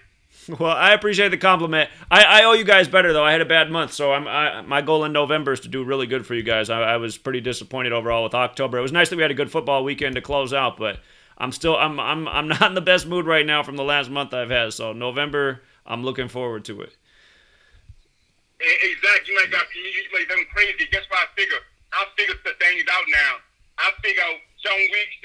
Well, I appreciate the compliment. I owe you guys better, though. I had a bad month, so my goal in November is to do really good for you guys. I was pretty disappointed overall with October. It was nice that we had a good football weekend to close out, but I'm not in the best mood right now from the last month I've had. So November, I'm looking forward to it. Exactly. You might them crazy. Guess what I figure the things out now. I figure some weeks,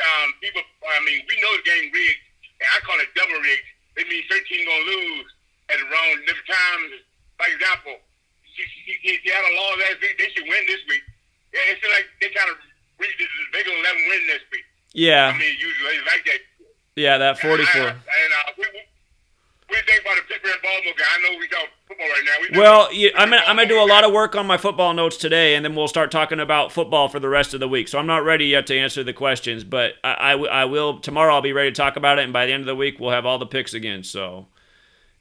people. We know the game rigged, and I call it double rigged. It means 13 gonna lose at around different times. For example, Seattle lost last week. They should win this week. Yeah, it's like they kind of reach this. They're gonna let them win this week. Yeah. Usually like that. Yeah, that 44. And what do you think about the Pittsburgh and Baltimore guy? I know we talk football right now. Well, I'm gonna do a lot of work on my football notes today, and then we'll start talking about football for the rest of the week. So I'm not ready yet to answer the questions, but I will tomorrow. I'll be ready to talk about it, and by the end of the week, we'll have all the picks again. So,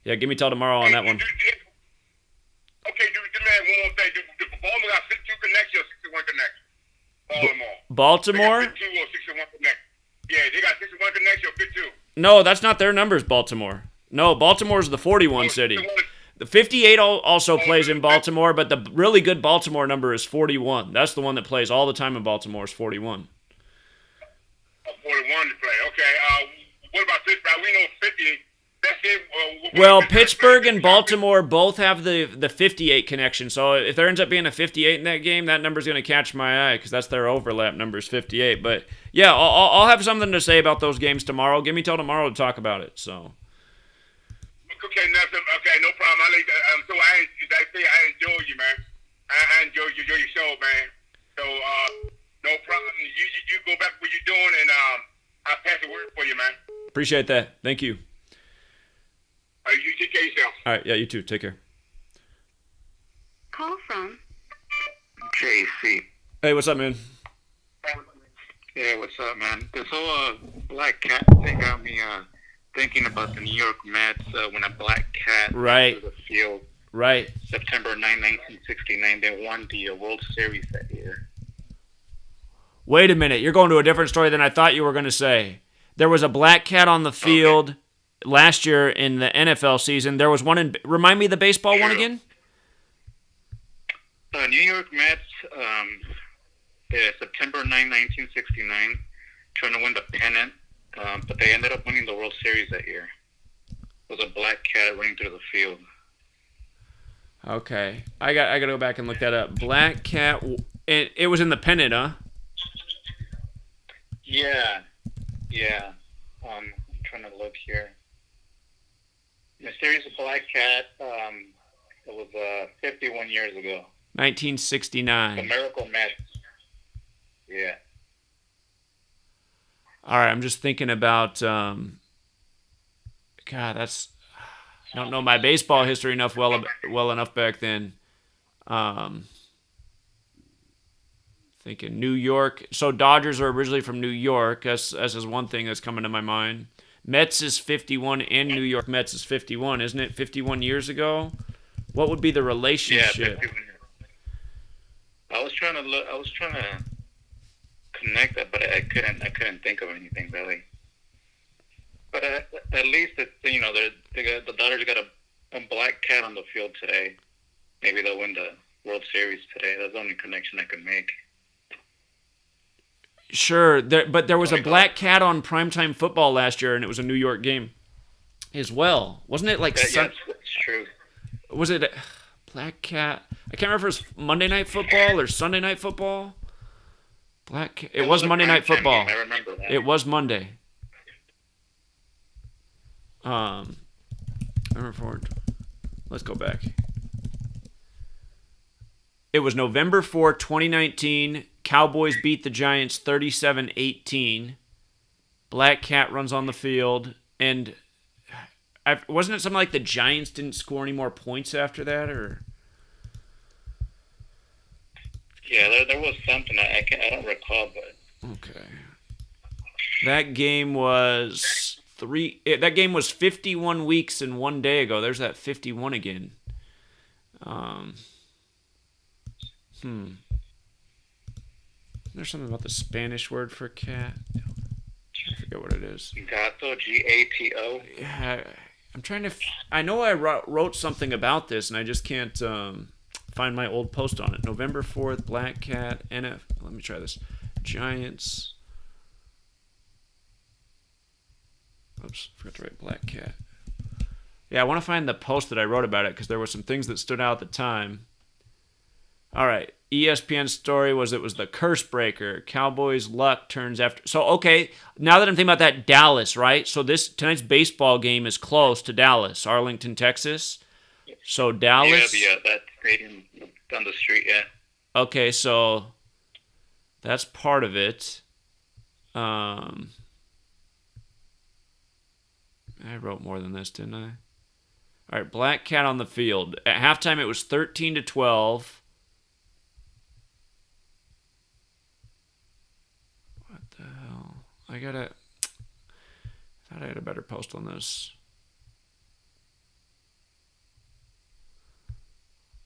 yeah, give me till tomorrow on that one. Okay, do man one more thing. Do Baltimore got 52 connections or 61 connections? Baltimore. Baltimore? They got 52 or 61 connections. Yeah, they got 61 connections or 52. No, that's not their numbers. Baltimore. No, Baltimore's the 41 city. The 58 also plays in Baltimore, but the really good Baltimore number is 41. That's the one that plays all the time in Baltimore is 41. 41 to play. Okay. What about Pittsburgh? We know 50. That's said. Well, Pittsburgh and Baltimore both have the 58 connection. So if there ends up being a 58 in that game, that number's going to catch my eye because that's their overlap number's 58. But yeah, I'll have something to say about those games tomorrow. Give me till tomorrow to talk about it. So. Okay, nothing. Okay, no problem. So I enjoy you, man. I enjoy your show, man. So no problem. You go back to what you're doing, and I'll pass the word for you, man. Appreciate that. Thank you. You take care of yourself. All right. Yeah, you too. Take care. Call from JC. Hey, what's up, man? Yeah, what's up, man? This whole black cat thing got me thinking about the New York Mets when a black cat Right. entered the field. Right. September 9, 1969. They won the World Series that year. Wait a minute. You're going to a different story than I thought you were going to say. There was a black cat on the field last year in the NFL season. There was one in. Remind me the baseball one again? New York Mets, September 9, 1969, trying to win the pennant, but they ended up winning the World Series that year. It was a black cat running through the field. Okay. I got to go back and look that up. Black cat. It was in the pennant, huh? Yeah. I'm trying to look here. Mysterious Black Cat, it was 51 years ago. 1969. The Miracle Mets. Yeah. All right, I'm just thinking about. God, that's. I don't know my baseball history well enough back then. Thinking New York. So Dodgers are originally from New York. That's is one thing that's coming to my mind. Mets is 51 and New York Mets is 51, isn't it? 51 years ago. What would be the relationship? Yeah, I was trying to connect that, but I couldn't think of anything really. But at least it's, the Dodgers got a black cat on the field today. Maybe they'll win the World Series today. That's the only connection I could make. Sure, but there was a black cat on primetime football last year, and it was a New York game as well. Wasn't it like... Yes, that's true. Was it black cat? I can't remember if it was Monday Night Football or Sunday Night Football. It was Monday Night Football. I remember that. It was Monday. I remember. Let's go back. It was November 4, 2019. Cowboys beat the Giants 37-18. Black cat runs on the field. And wasn't it something like the Giants didn't score any more points after that? Or yeah, there was something. I don't recall, but... Okay. That game was 51 weeks and 1 day ago. There's that 51 again. There's something about the Spanish word for cat. I forget what it is. Gato, Gato. Yeah, I'm trying to... I know I wrote something about this, and I just can't find my old post on it. November 4th, Black Cat, NF... Let me try this. Giants... Oops, forgot to write Black Cat. Yeah, I want to find the post that I wrote about it, because there were some things that stood out at the time. All right. ESPN's story was it was the curse breaker. Cowboys' luck turns after. So, okay, now that I'm thinking about that, Dallas, right? So tonight's baseball game is close to Dallas, Arlington, Texas. So Dallas. Yeah, that stadium down the street, yeah. Okay, so that's part of it. I wrote more than this, didn't I? All right, Black Cat on the field. At halftime, it was 13-12. I thought I had a better post on this.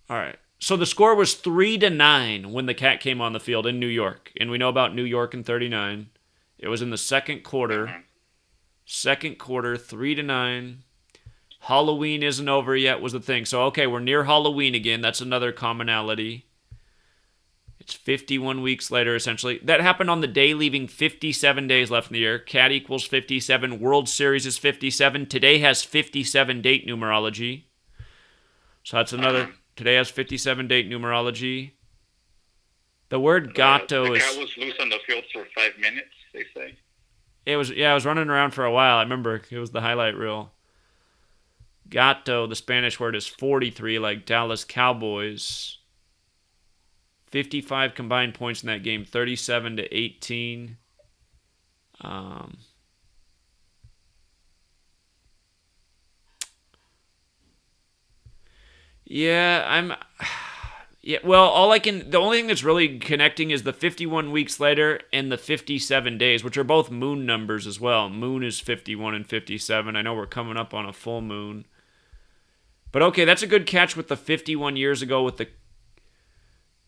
All right. So the score was 3-9 when the cat came on the field in New York. And we know about New York in 39. It was in the second quarter. Second quarter, 3-9. Halloween isn't over yet was the thing. So, okay, we're near Halloween again. That's another commonality. It's 51 weeks later, essentially. That happened on the day leaving 57 days left in the year. Cat equals 57. World Series is 57. Today has 57 date numerology. So that's another. Today has 57 date numerology. The word gato the is. cat was loose on the field for 5 minutes, they say. It was, yeah, I was running around for a while. I remember it was the highlight reel. Gato, the Spanish word, is 43, like Dallas Cowboys. 55 combined points in that game, 37-18. Yeah, well, the only thing that's really connecting is the 51 weeks later and the 57 days, which are both moon numbers as well. Moon is 51 and 57. I know we're coming up on a full moon. But okay, that's a good catch with the 51 years ago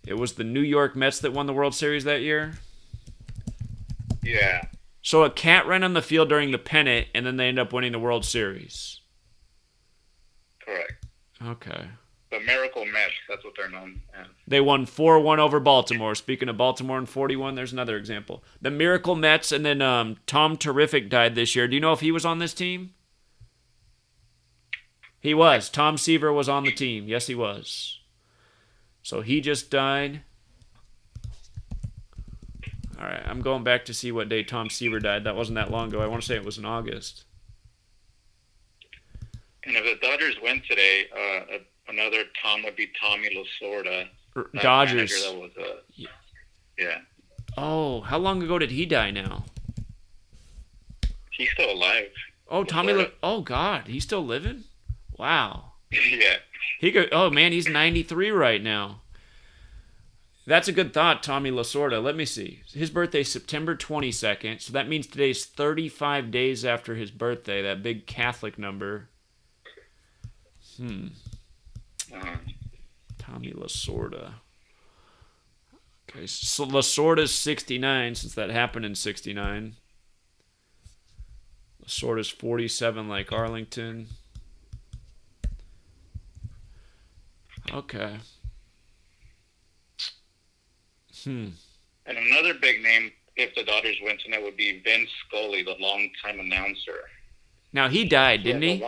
it was the New York Mets that won the World Series that year. Yeah. So a cat ran on the field during the pennant, and then they end up winning the World Series. Correct. Okay. The Miracle Mets, that's what they're known as. They won 4-1 over Baltimore. Speaking of Baltimore in 41, there's another example. The Miracle Mets, and then Tom Terrific died this year. Do you know if he was on this team? He was. Tom Seaver was on the team. Yes, he was. So he just died. All right, I'm going back to see what day Tom Seaver died. That wasn't that long ago. I want to say it was in August. And if the Dodgers win today, another Tom would be Tommy Lasorda. Dodgers. That was, yeah. Oh, how long ago did he die now? He's still alive. Oh, Tommy. Oh, God. He's still living? Wow. Yeah. Oh, man, he's 93 right now. That's a good thought, Tommy Lasorda. Let me see. His birthday's September 22nd, so that means today's 35 days after his birthday, that big Catholic number. Tommy Lasorda. Okay, so Lasorda's 69, since that happened in 69. Lasorda's 47, like Arlington. Okay. And another big name, if the Dodgers win tonight, would be Vin Scully, the longtime announcer. Now, he died, didn't he?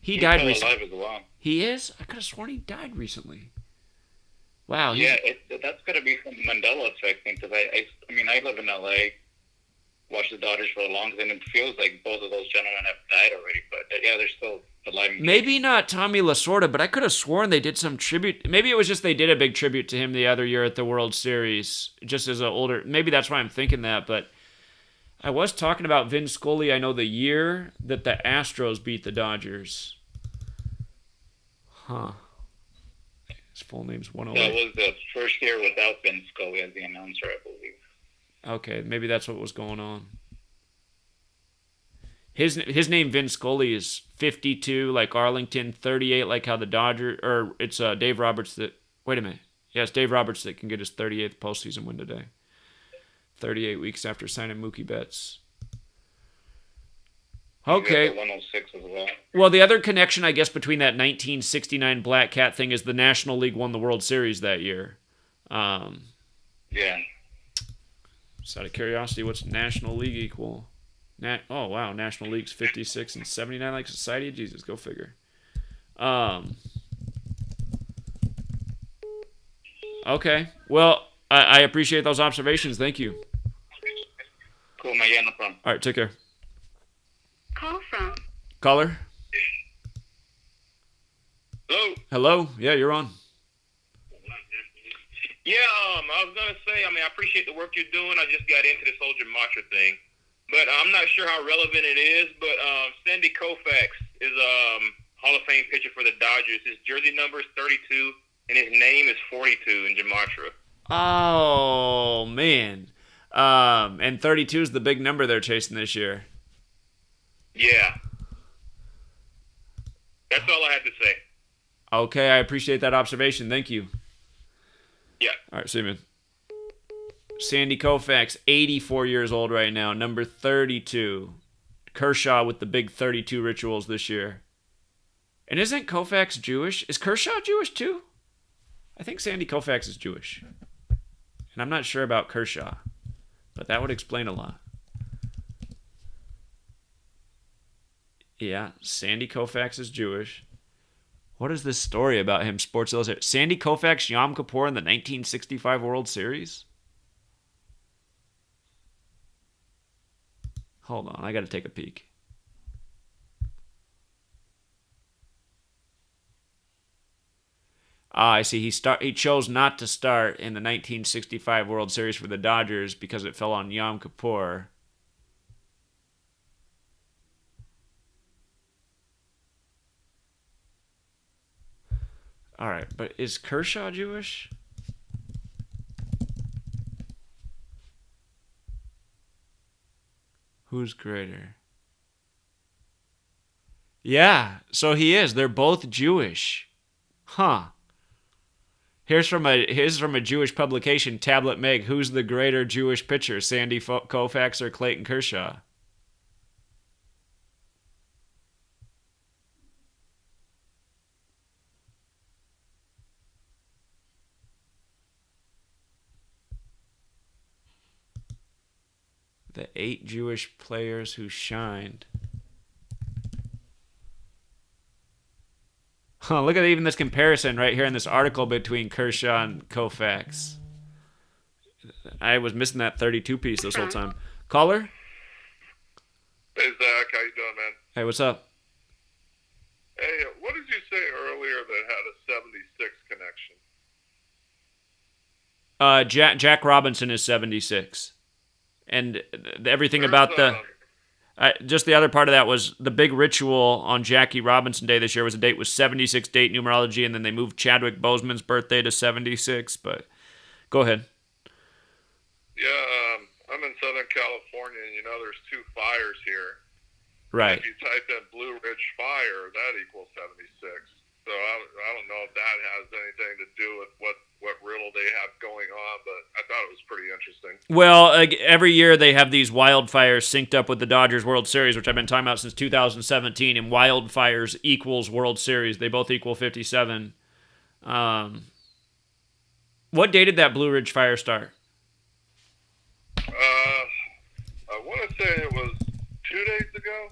He died recently. Alive as well. He is? I could have sworn he died recently. Wow. Yeah, that's got to be some Mandela effect thing, because I live in L.A., watched the Dodgers for a long time, and it feels like both of those gentlemen have died already, but yeah, they're still alive. Maybe not Tommy Lasorda, but I could have sworn they did some tribute. Maybe it was just they did a big tribute to him the other year at the World Series, just as an older. Maybe that's why I'm thinking that, but I was talking about Vin Scully. I know the year that the Astros beat the Dodgers. Huh. His full name's 108. That was the first year without Vin Scully as the announcer, I believe. Okay, maybe that's what was going on. His name, Vin Scully, is 52, like Arlington, 38, like how the Dodgers, or it's Dave Roberts that, wait a minute. Yeah, it's Dave Roberts that can get his 38th postseason win today. 38 weeks after signing Mookie Betts. Okay. 106 as well. Well, the other connection, I guess, between that 1969 Black Cat thing is the National League won the World Series that year. Yeah. Just out of curiosity, what's National League equal? Oh, wow. National League's 56 and 79 like Society of Jesus. Go figure. Okay. Well, I appreciate those observations. Thank you. Cool, man. Yeah, no problem. All right, take care. Call from. Caller? Hello? Hello? Yeah, you're on. Yeah, I was going to say, I appreciate the work you're doing. I just got into this whole Gematria thing. But I'm not sure how relevant it is, but Sandy Koufax is Hall of Fame pitcher for the Dodgers. His jersey number is 32, and his name is 42 in Gematria. Oh, man. And 32 is the big number they're chasing this year. Yeah. That's all I had to say. Okay, I appreciate that observation. Thank you. Yeah. All right, see you, man. Sandy Koufax, 84 years old right now, number 32. Kershaw with the big 32 rituals this year. And isn't Koufax Jewish? Is Kershaw Jewish too? I think Sandy Koufax is Jewish. And I'm not sure about Kershaw, but that would explain a lot. Yeah, Sandy Koufax is Jewish. What is this story about him? Sports Illustrated. Sandy Koufax, Yom Kippur in the 1965 World Series? Hold on, I got to take a peek. I see. He chose not to start in the 1965 World Series for the Dodgers because it fell on Yom Kippur. All right, but is Kershaw Jewish? Who's greater? Yeah, so he is. They're both Jewish. Huh. Here's from a Jewish publication, Tablet Meg. Who's the greater Jewish pitcher, Sandy Koufax or Clayton Kershaw? The 8 Jewish players who shined. Huh, look at even this comparison right here in this article between Kershaw and Koufax. I was missing that 32 piece this whole time. Caller? Hey, Zach. How you doing, man? Hey, what's up? Hey, what did you say earlier that had a 76 connection? Jack Robinson is 76. And everything about just the other part of that was the big ritual on Jackie Robinson Day this year was a date with 76 date numerology, and then they moved Chadwick Boseman's birthday to 76. But go ahead. Yeah, I'm in Southern California, and there's 2 fires here. Right. If you type in Blue Ridge Fire, that equals 76. So I don't know if that has anything to do with what riddle they have going on, but I thought it was pretty interesting. Well, every year they have these wildfires synced up with the Dodgers World Series, which I've been talking about since 2017, and wildfires equals World Series. They both equal 57. What day did that Blue Ridge Fire start? I want to say it was 2 days ago.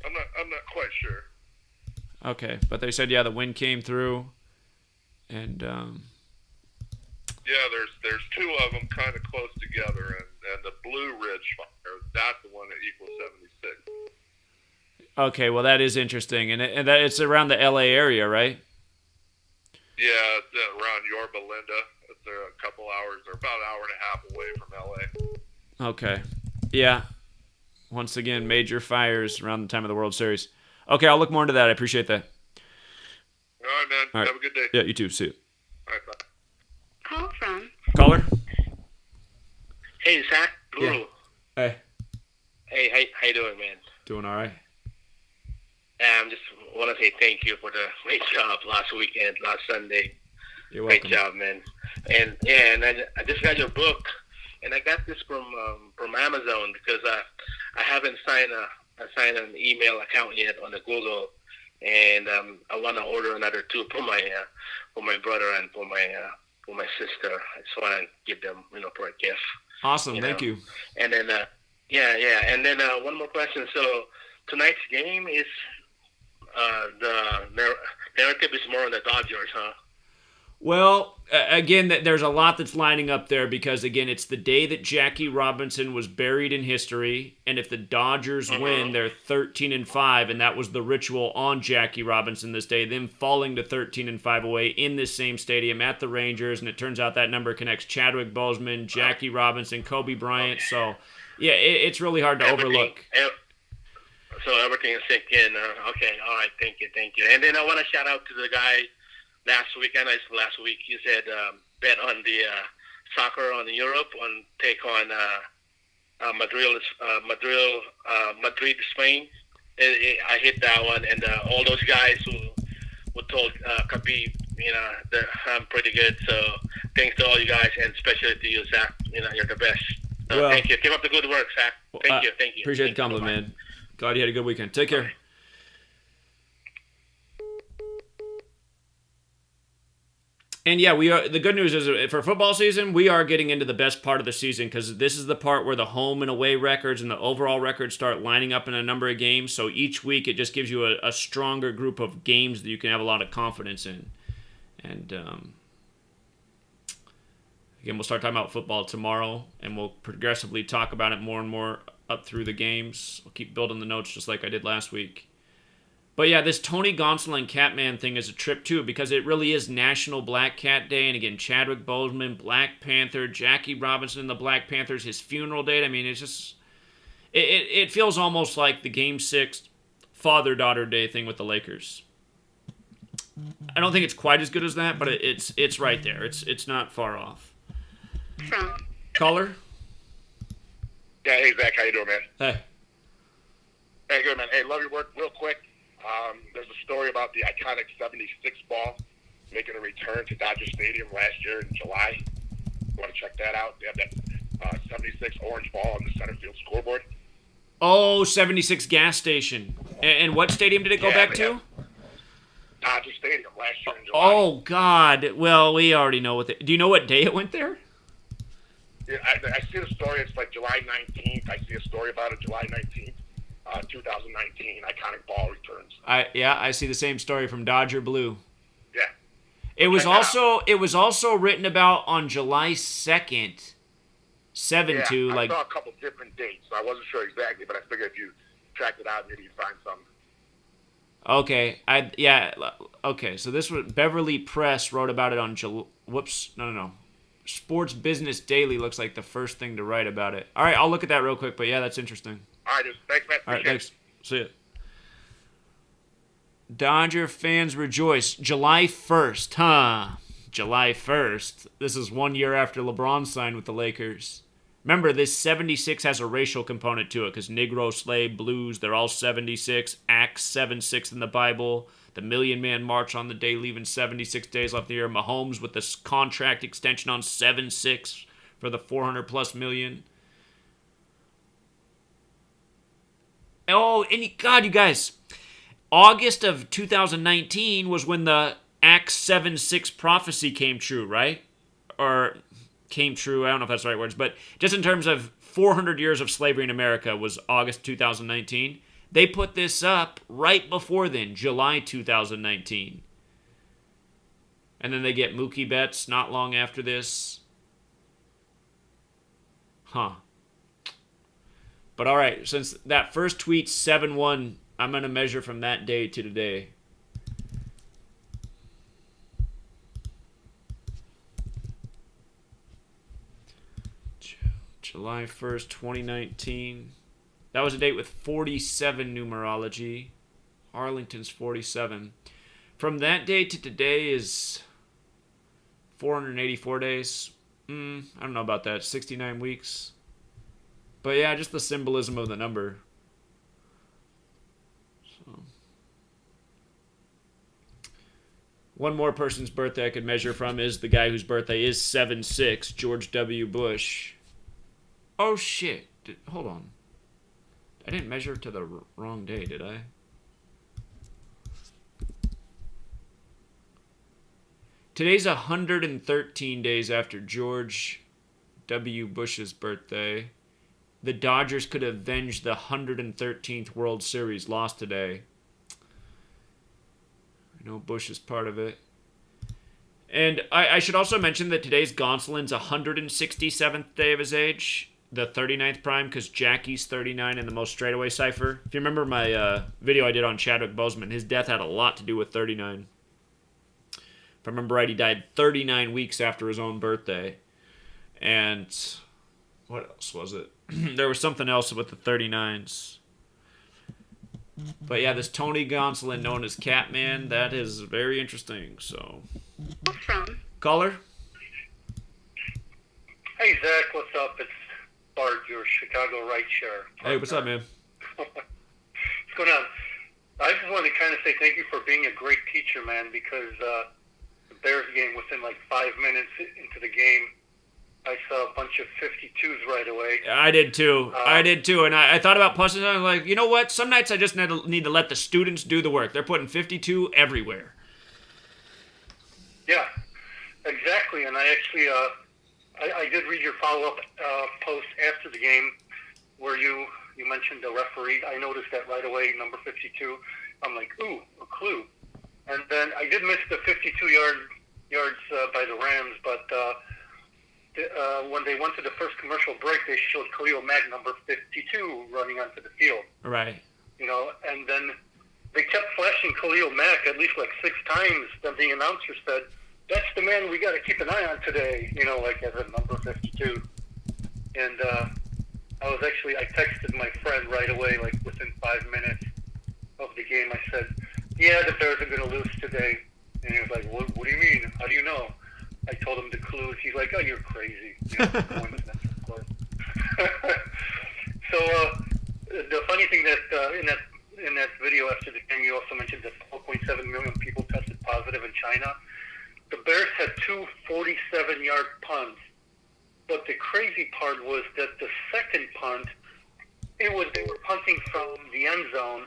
I'm not quite sure. Okay, but they said, yeah, the wind came through, and yeah, there's 2 of them kind of close together, and the Blue Ridge Fire, that's the one that equals 76. Okay, well, that is interesting, and it's around the L.A. area, right? Yeah, it's around Yorba Linda. It's a couple hours, or about an hour and a half away from L.A. Okay, yeah. Once again, major fires around the time of the World Series. Okay, I'll look more into that. I appreciate that. All right, man. All right. Have a good day. Yeah, you too. See you. All right, bye. Call from. Caller? Hey, Zach. Guru. Yeah. Hey. Hey, how you doing, man? Doing all right? Just want to say thank you for the great job last weekend, last Sunday. You're welcome. Great job, man. And I just got your book, and I got this from Amazon because I haven't signed an email account yet on the Google, and I want to order another 2 for my brother and for my sister. I just want to give them for a gift. Awesome, thank you. And then and then one more question. So tonight's game is the narrative is more on the Dodgers, huh? Well, again, there's a lot that's lining up there because, again, it's the day that Jackie Robinson was buried in history, and if the Dodgers win, they're 13-5, and that was the ritual on Jackie Robinson this day, them falling to 13-5 away in this same stadium at the Rangers, and it turns out that number connects Chadwick Boseman, Jackie Robinson, Kobe Bryant, so, yeah, it's really hard to overlook. So everything is sick in. Okay, all right, thank you. And then I want to shout out to the guy last week you said bet on the soccer on Europe on take on Madrid, Spain. I hit that one, and all those guys who told Khabib, I'm pretty good. So thanks to all you guys, and especially to you, Zach. You're the best. Well, thank you. Keep up the good work, Zach. Thank you. Appreciate the compliment, man. Glad you had a good weekend. Take care. And yeah, we are. The good news is for football season, we are getting into the best part of the season because this is the part where the home and away records and the overall records start lining up in a number of games. So each week, it just gives you a stronger group of games that you can have a lot of confidence in. And again, we'll start talking about football tomorrow, and we'll progressively talk about it more and more up through the games. We'll keep building the notes just like I did last week. But yeah, this Tony Gonsolin Catman thing is a trip too, because it really is National Black Cat Day. And again, Chadwick Boseman, Black Panther, Jackie Robinson and the Black Panthers, his funeral date. I mean, it's just, it feels almost like the Game 6 father-daughter day thing with the Lakers. I don't think it's quite as good as that, but it's right there. It's not far off. Caller? Yeah, hey, Zach, how you doing, man? Hey. Hey, good, man. Hey, love your work. Real quick, there's a story about the iconic 76 ball making a return to Dodger Stadium last year in July. You want to check that out? They have that 76 orange ball on the center field scoreboard. Oh, 76 gas station. And what stadium did it go back to? Dodger Stadium last year in July. Oh, God. Well, we already know what do you know what day it went there? Yeah, I see the story. It's like July 19th. I see a story about it July 19th, 2019. Iconic ball returns. I see the same story from Dodger Blue. Yeah. It was also written about on July 2nd, 7-2. I like saw a couple different dates, so I wasn't sure exactly, but I figured if you tracked it out, maybe you'd find something. Okay, okay. So this was Beverly Press wrote about it on No. Sports Business Daily looks like the first thing to write about it. All right, I'll look at that real quick, but yeah, that's interesting. All right, thanks, man. All right, thanks. See ya. Dodger fans rejoice. July 1st, huh? July 1st. This is 1 year after LeBron signed with the Lakers. Remember, this 76 has a racial component to it because Negro, Slave, Blues, they're all 76. Acts 7-6 in the Bible. The Million Man March on the day, leaving 76 days left of the year. Mahomes with this contract extension on 7-6 for the 400-plus million. Oh, and God, you guys. August of 2019 was when the Acts 7-6 prophecy came true, right? Or came true, I don't know if that's the right words, but just in terms of 400 years of slavery in America was August 2019. They put this up right before then, July 2019. And then they get Mookie Betts not long after this. Huh. But all right, since that first tweet, 7-1, I'm going to measure from that day to today. July 1st, 2019. That was a date with 47 numerology. Arlington's 47. From that day to today is 484 days. I don't know about that. 69 weeks. But yeah, just the symbolism of the number. So. One more person's birthday I could measure from is the guy whose birthday is 7-6, George W. Bush. Oh, shit. Hold on. I didn't measure to the wrong day, did I? Today's 113 days after George W. Bush's birthday. The Dodgers could avenge the 113th World Series lost today. I know Bush is part of it. And I should also mention that today's Gonsolin's 167th day of his age. The 39th prime, because Jackie's 39 in the most straightaway cipher. If you remember my video I did on Chadwick Boseman, his death had a lot to do with 39. If I remember right, he died 39 weeks after his own birthday. And what else was it? There was something else with the 39s. But yeah, this Tony Gonsolin, known as Catman, that is very interesting. So, caller? Hey, Zach, what's up? It's Bart, your Chicago rideshare. Hey, what's up, man? What's going on? I just wanted to kind of say thank you for being a great teacher, man, because the Bears game, within like 5 minutes into the game, I saw a bunch of 52s right away. I did too. And I thought about posting it. I was like, you know what? Some nights I just need to let the students do the work. They're putting 52 everywhere. Yeah. exactly. And I actually, I did read your follow-up post after the game where you mentioned the referee. I noticed that right away, number 52. I'm like, ooh, a clue. And then I did miss the 52 yards by the Rams, but when they went to the first commercial break, they showed Khalil Mack, number 52, running onto the field. Right. And then they kept flashing Khalil Mack at least like 6 times. Then the announcer said, "That's the man we got to keep an eye on today," like as a number 52. And I texted my friend right away, like within 5 minutes of the game. I said, "Yeah, the Bears are going to lose today." And he was like, what do you mean? How do you know? I told him the clues. He's like, "Oh, you're crazy." Coincidence, of course. So the funny thing that in that video after the game, you also mentioned that 4.7 million people tested positive in China. The Bears had 2 47-yard punts, but the crazy part was that the second punt, they were punting from the end zone,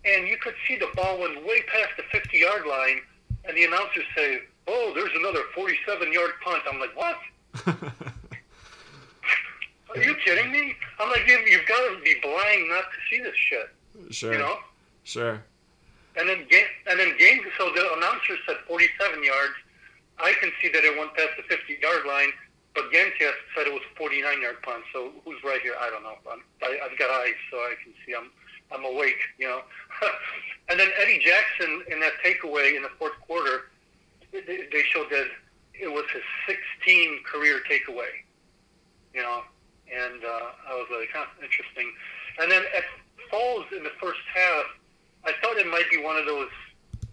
and you could see the ball went way past the 50-yard line, and the announcers say, "Oh, there's another 47-yard punt." I'm like, "What? Are you kidding me?" I'm like, "You've got to be blind not to see this shit." Sure. Sure. And then so the announcer said 47 yards. I can see that it went past the 50-yard line, but Gentest said it was a 49-yard punt. So who's right here? I don't know. I've got eyes, so I can see. I'm awake, And then Eddie Jackson in that takeaway in the fourth quarter, they showed that it was his 16th career takeaway, And I was like, interesting. And then at Foles in the first half, I thought it might be one of those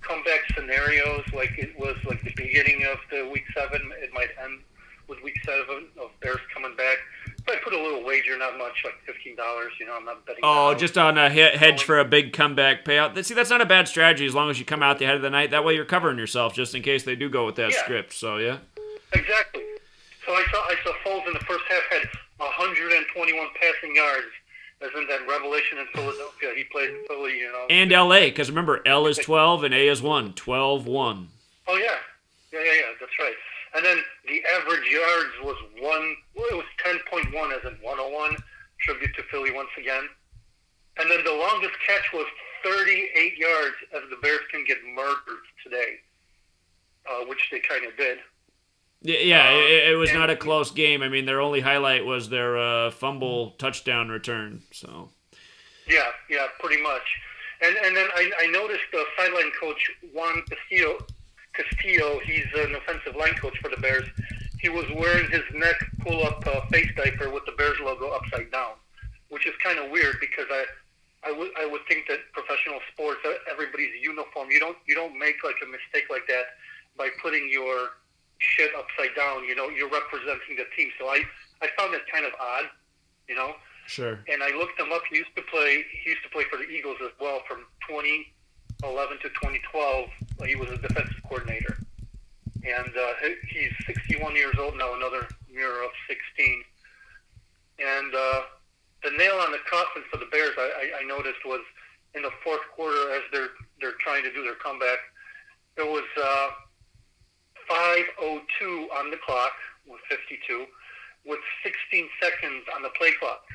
comeback scenarios, like it was like the beginning of the week 7. It might end with week 7 of Bears coming back. So I put a little wager, not much, like $15. I'm not betting. Oh, just on a hedge for a big comeback payout. See, that's not a bad strategy as long as you come out the head of the night. That way you're covering yourself just in case they do go with that script. So yeah. Exactly. So I saw Foles in the first half had 121 passing yards. As in that revelation in Philadelphia. He played in Philly, And L.A., because remember, L is 12 and A is 1. 12-1. Oh, yeah. Yeah, that's right. And then the average yards was it was 10.1 as in 101. Tribute to Philly once again. And then the longest catch was 38 yards as the Bears can get murdered today, which they kind of did. Yeah, it was not a close game. I mean, their only highlight was their fumble touchdown return. So. Yeah, pretty much. And then I noticed the sideline coach Juan Castillo. He's an offensive line coach for the Bears. He was wearing his neck pull-up face diaper with the Bears logo upside down, which is kind of weird because I would think that professional sports, everybody's uniform. You don't make like a mistake like that by putting your shit upside down. You're representing the team. So I found it kind of odd, Sure. And I looked him up. He used to play for the Eagles as well from 2011 to 2012. He was a defensive coordinator, and he's 61 years old now. Another mirror of 16. And the nail on the coffin for the Bears, I noticed, was in the fourth quarter as they're trying to do their comeback. There was 5:02 on the clock with 52, with 16 seconds on the play clock.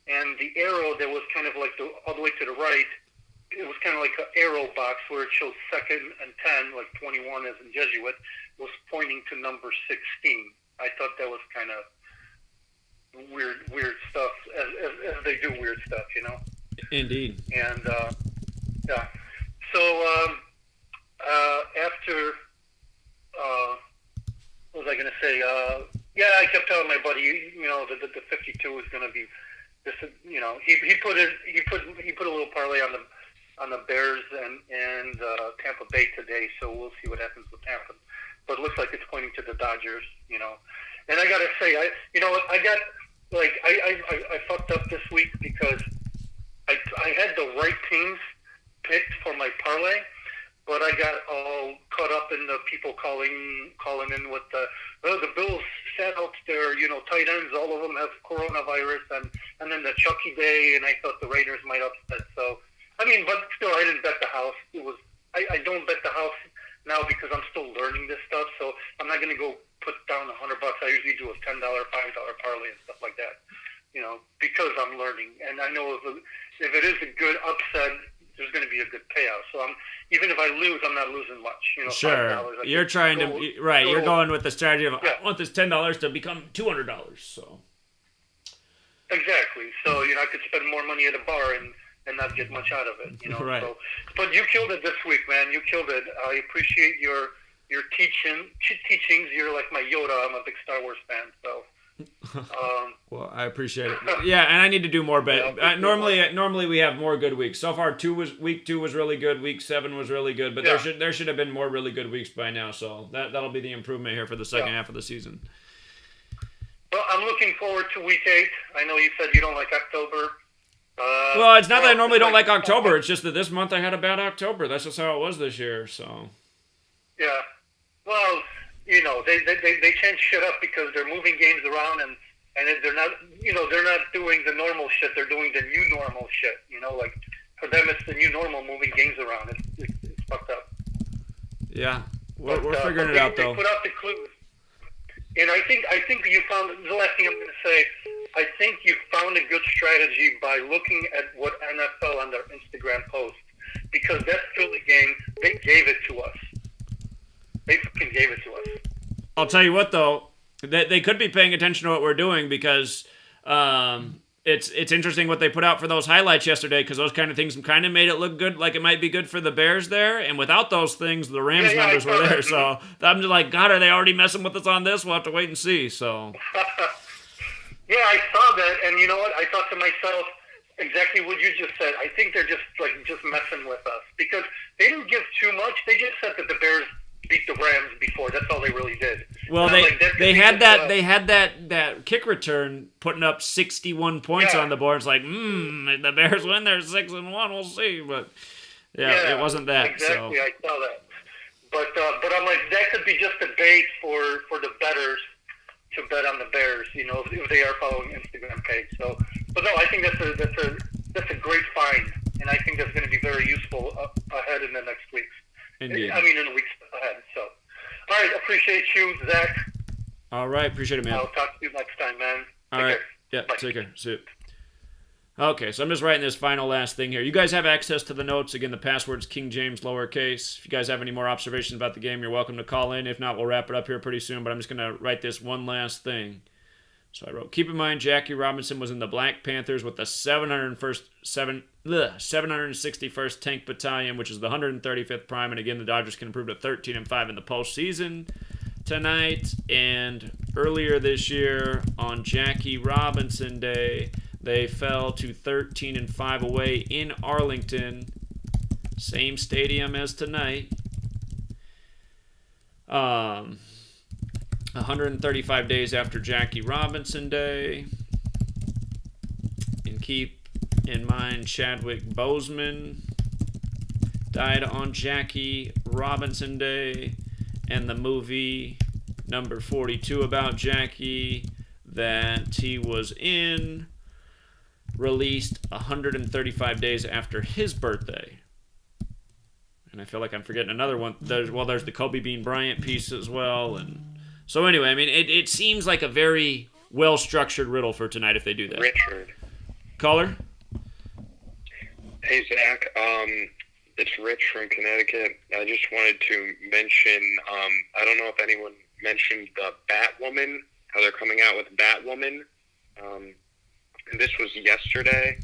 And the arrow that was kind of like all the way to the right, it was kind of like an arrow box where it shows second and 10, like 21 as in Jesuit, was pointing to number 16. I thought that was kind of weird stuff, as they do weird stuff, Indeed. And, yeah. So after... what was I going to say? I kept telling my buddy, the 52 is going to be this. He put a little parlay on the Bears and Tampa Bay today. So we'll see what happens with Tampa. But it looks like it's pointing to the Dodgers. And I got to say, I fucked up this week because I had the right teams picked for my parlay. But I got all caught up in the people calling in with the Bills sat out their tight ends. All of them have coronavirus, and then the Chucky Day, and I thought the Raiders might upset. So but still, I didn't bet the house. I don't bet the house now because I'm still learning this stuff. So I'm not going to go put down $100. I usually do a $10, $5 parlay and stuff like that. Because I'm learning, and I know if it is a good upset, there's going to be a good payout. So even if I lose, I'm not losing much. Sure. $5, You're trying to You're going with the strategy of I want this $10 to become $200. So exactly. So I could spend more money at a bar and not get much out of it. Right. So, but you killed it this week, man. You killed it. I appreciate your teachings. You're like my Yoda. I'm a big Star Wars fan. So. Well, I appreciate it. Yeah, and I need to do more bet. Normally we have more good weeks. So far, week 2 was really good. Week 7 was really good. But there should have been more really good weeks by now. So that'll be the improvement here for the second half of the season. Well, I'm looking forward to week 8. I know you said you don't like October. Well, it's not that I normally don't like October. It's just that this month I had a bad October. That's just how it was this year. So. Yeah. Well. They change shit up because they're moving games around and they're not doing the normal shit. They're doing the new normal shit. Like for them it's the new normal, moving games around. It's fucked up. Yeah, we're figuring it out though. They put out the clues, and I think you found the last thing I'm going to say. I think you found a good strategy by looking at what NFL on their Instagram posts, because that Philly game, they gave it to us. They fucking gave it to us. I'll tell you what, though, they could be paying attention to what we're doing, because it's interesting what they put out for those highlights yesterday, because those kind of things kind of made it look good, like it might be good for the Bears there. And without those things, the Rams numbers were there. So I'm just like, God, are they already messing with us on this? We'll have to wait and see. So. Yeah, I saw that, and you know what? I thought to myself exactly what you just said. I think they're just messing with us, because they didn't give too much. They just said that the Bears beat the Rams before. That's all they really did. Well, they had that kick return putting up 61 points on the board. It's like, the Bears win. They're 6-1. We'll see, but it wasn't that. Exactly, so. I saw that. But I'm like, that could be just a bait for the bettors to bet on the Bears. If they are following Instagram page. So, but no, I think that's a great find, and I think that's going to be very useful ahead in the next weeks. Indeed. I mean, in the weeks ahead. So, all right, appreciate you, Zach. All right, appreciate it, man. I'll talk to you next time, man. All right. Yeah, bye. Take care. See you. Okay, so I'm just writing this final last thing here. You guys have access to the notes. Again, the password's King James lowercase. If you guys have any more observations about the game, you're welcome to call in. If not, we'll wrap it up here pretty soon, but I'm just going to write this one last thing. So I wrote, keep in mind Jackie Robinson was in the Black Panthers with the 761st Tank Battalion, which is the 135th prime. And again, the Dodgers can improve to 13-5 in the postseason tonight. And earlier this year on Jackie Robinson Day, they fell to 13-5 away in Arlington, same stadium as tonight. 135 days after Jackie Robinson Day. And keep in mind Chadwick Boseman died on Jackie Robinson Day, and the movie number 42 about Jackie that he was in released 135 days after his birthday. And I feel like I'm forgetting another one. There's the Kobe Bean Bryant piece as well. And so anyway, I mean, it seems like a very well-structured riddle for tonight if they do that. Richard. Caller? Hey, Zach. It's Rich from Connecticut. I just wanted to mention, I don't know if anyone mentioned the Batwoman, how they're coming out with Batwoman. And this was yesterday.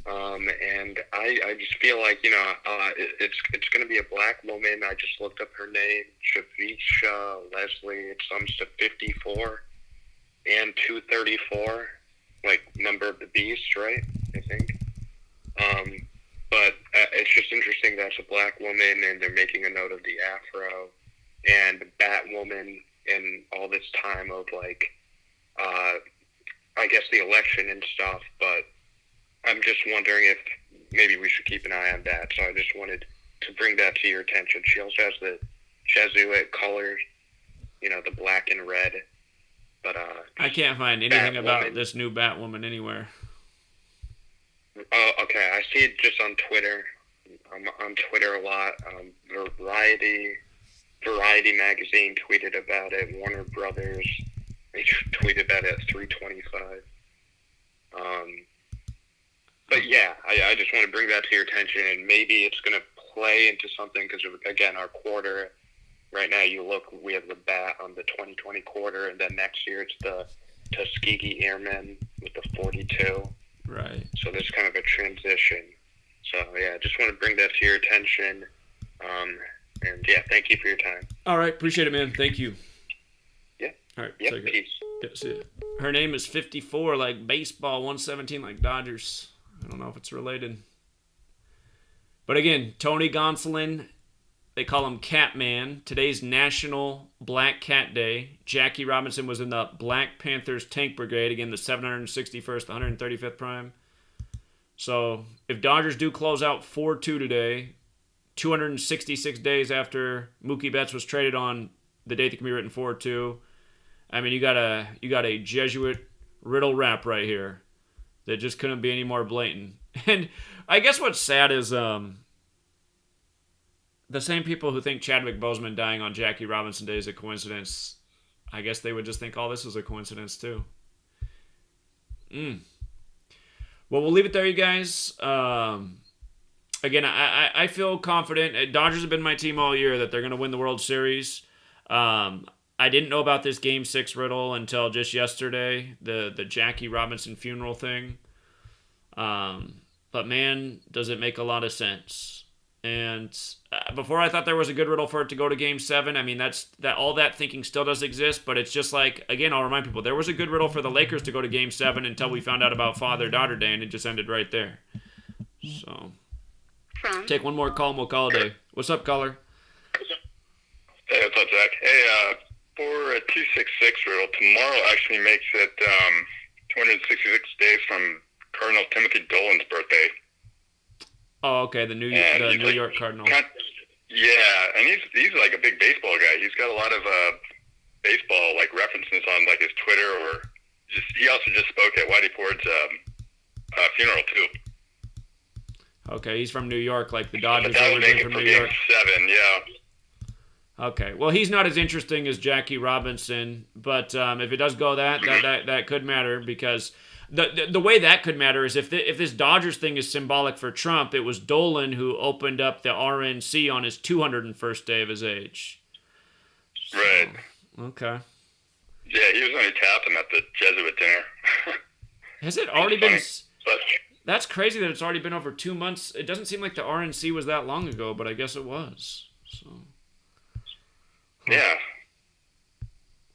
And I just feel like, it's going to be a black woman. I just looked up her name, Shavisha Leslie. It sums to 54 and 234, like number of the beast, right? I think. But it's just interesting that it's a black woman, and they're making a note of the afro and Batwoman and all this time of I guess the election and stuff. But I'm just wondering if maybe we should keep an eye on that. So I just wanted to bring that to your attention. She also has the Jesuit colors, the black and red. But I can't find anything about this new Batwoman anywhere. Oh, okay. I see it just on Twitter. I'm on Twitter a lot. Variety Variety magazine tweeted about it. Warner Brothers, they tweeted about it at 3:25. But yeah, I just want to bring that to your attention, and maybe it's going to play into something because, again, our quarter, right now you look, we have the bat on the 2020 quarter, and then next year it's the Tuskegee Airmen with the 42. Right. So there's kind of a transition. So yeah, I just want to bring that to your attention. And yeah, thank you for your time. All right, appreciate it, man. Thank you. Yeah. All right. Yep, take it. peace. Yeah, see ya. Her name is 54, like baseball, 117, like Dodgers. I don't know if it's related. But again, Tony Gonsolin, they call him Catman. Today's National Black Cat Day. Jackie Robinson was in the Black Panthers Tank Brigade, again, the 761st, 135th Prime. So if Dodgers do close out 4-2 today, 266 days after Mookie Betts was traded on the date that can be written 4-2, I mean, you got a Jesuit riddle rap right here that just couldn't be any more blatant. And I guess what's sad is the same people who think Chadwick Boseman dying on Jackie Robinson Day is a coincidence, I guess they would just think all this is a coincidence too. Well, we'll leave it there, you guys. Again, I feel confident. Dodgers have been my team all year that they're going to win the World Series. I didn't know about this Game 6 riddle until just yesterday, the Jackie Robinson funeral thing. But man, does it make a lot of sense. And before I thought there was a good riddle for it to go to Game 7. I mean, all that thinking still does exist, but it's just like, again, I'll remind people, there was a good riddle for the Lakers to go to Game 7 until we found out about Father-Daughter Day, and it just ended right there. So, take one more call and we'll call it a day. What's up, caller? Hey, what's up, Zach? Hey, for a 266 riddle, tomorrow actually makes it 266 days from Cardinal Timothy Dolan's birthday. Oh, okay, the New York Cardinal. Yeah, and he's like a big baseball guy. He's got a lot of baseball like references on like his Twitter, or he also just spoke at Whitey Ford's funeral too. Okay, he's from New York, like the Dodgers That are would make originally it from for New York. Game 7, yeah. Okay, well, he's not as interesting as Jackie Robinson, but if it does go that could matter, because the way that could matter is if this Dodgers thing is symbolic for Trump, it was Dolan who opened up the RNC on his 201st day of his age. So, right. Okay. Yeah, he was only tapping at the Jesuit dinner. Has it already been... But That's crazy that it's already been over 2 months. It doesn't seem like the RNC was that long ago, but I guess it was. So. Yeah.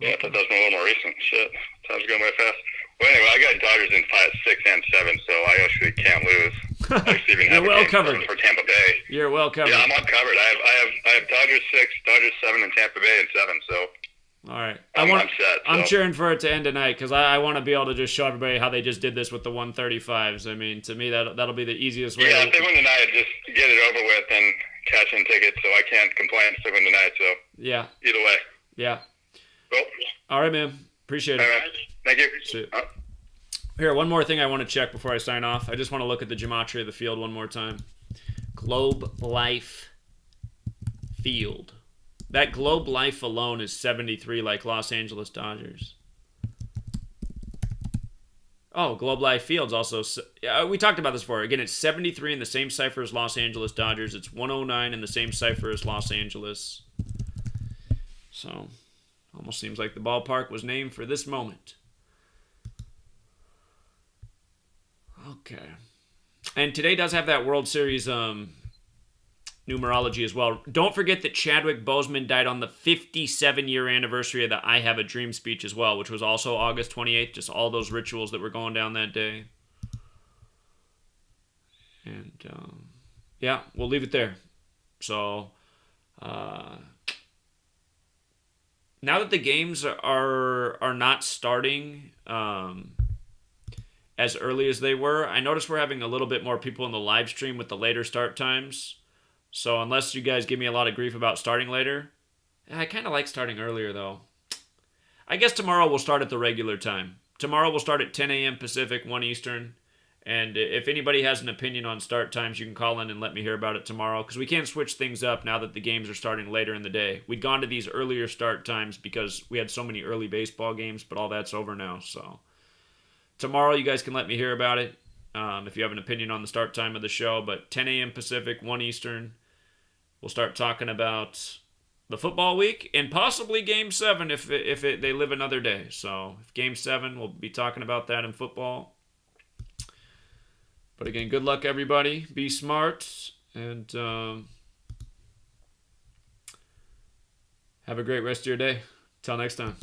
Yeah, I thought that was a little more recent. Shit. Time's going by fast. Well, anyway, I got Dodgers in 5, 6, and 7, so I actually can't lose. I actually even have You're a well game covered for Tampa Bay. You're well covered. Yeah, I'm all covered. I have Dodgers 6, Dodgers 7, and Tampa Bay in 7, so All right. I'm set. I'm cheering for it to end tonight because I want to be able to just show everybody how they just did this with the 135s. I mean, to me, that'll be the easiest way. Yeah, if they win tonight, just get it over with and cash in tickets, so I can't complain if they win tonight, so yeah. Either way. Yeah. Well, all right, man. Appreciate it. All right. Thank you. See you. Here, one more thing I want to check before I sign off. I just want to look at the Gematria of the field one more time. Globe Life Field. That Globe Life alone is 73 like Los Angeles Dodgers. Oh, Globe Life Field's also... we talked about this before. Again, it's 73 in the same cipher as Los Angeles Dodgers. It's 109 in the same cipher as Los Angeles. So, almost seems like the ballpark was named for this moment. Okay. And today does have that World Series numerology as well. Don't forget that Chadwick Boseman died on the 57-year anniversary of the I Have a Dream speech as well, which was also August 28th, just all those rituals that were going down that day. And, yeah, we'll leave it there. So, now that the games are not starting as early as they were, I noticed we're having a little bit more people in the live stream with the later start times. So unless you guys give me a lot of grief about starting later, I kind of like starting earlier, though. I guess tomorrow we'll start at the regular time. Tomorrow we'll start at 10 a.m. Pacific, 1 Eastern, And if anybody has an opinion on start times, you can call in and let me hear about it tomorrow, because we can't switch things up now that the games are starting later in the day. We'd gone to these earlier start times because we had so many early baseball games, but all that's over now. So tomorrow you guys can let me hear about it if you have an opinion on the start time of the show. But 10 a.m. Pacific, 1 Eastern, we'll start talking about the football week and possibly Game 7 if they live another day. So if Game 7, we'll be talking about that in football. But again, good luck, everybody. Be smart, and have a great rest of your day. Till next time.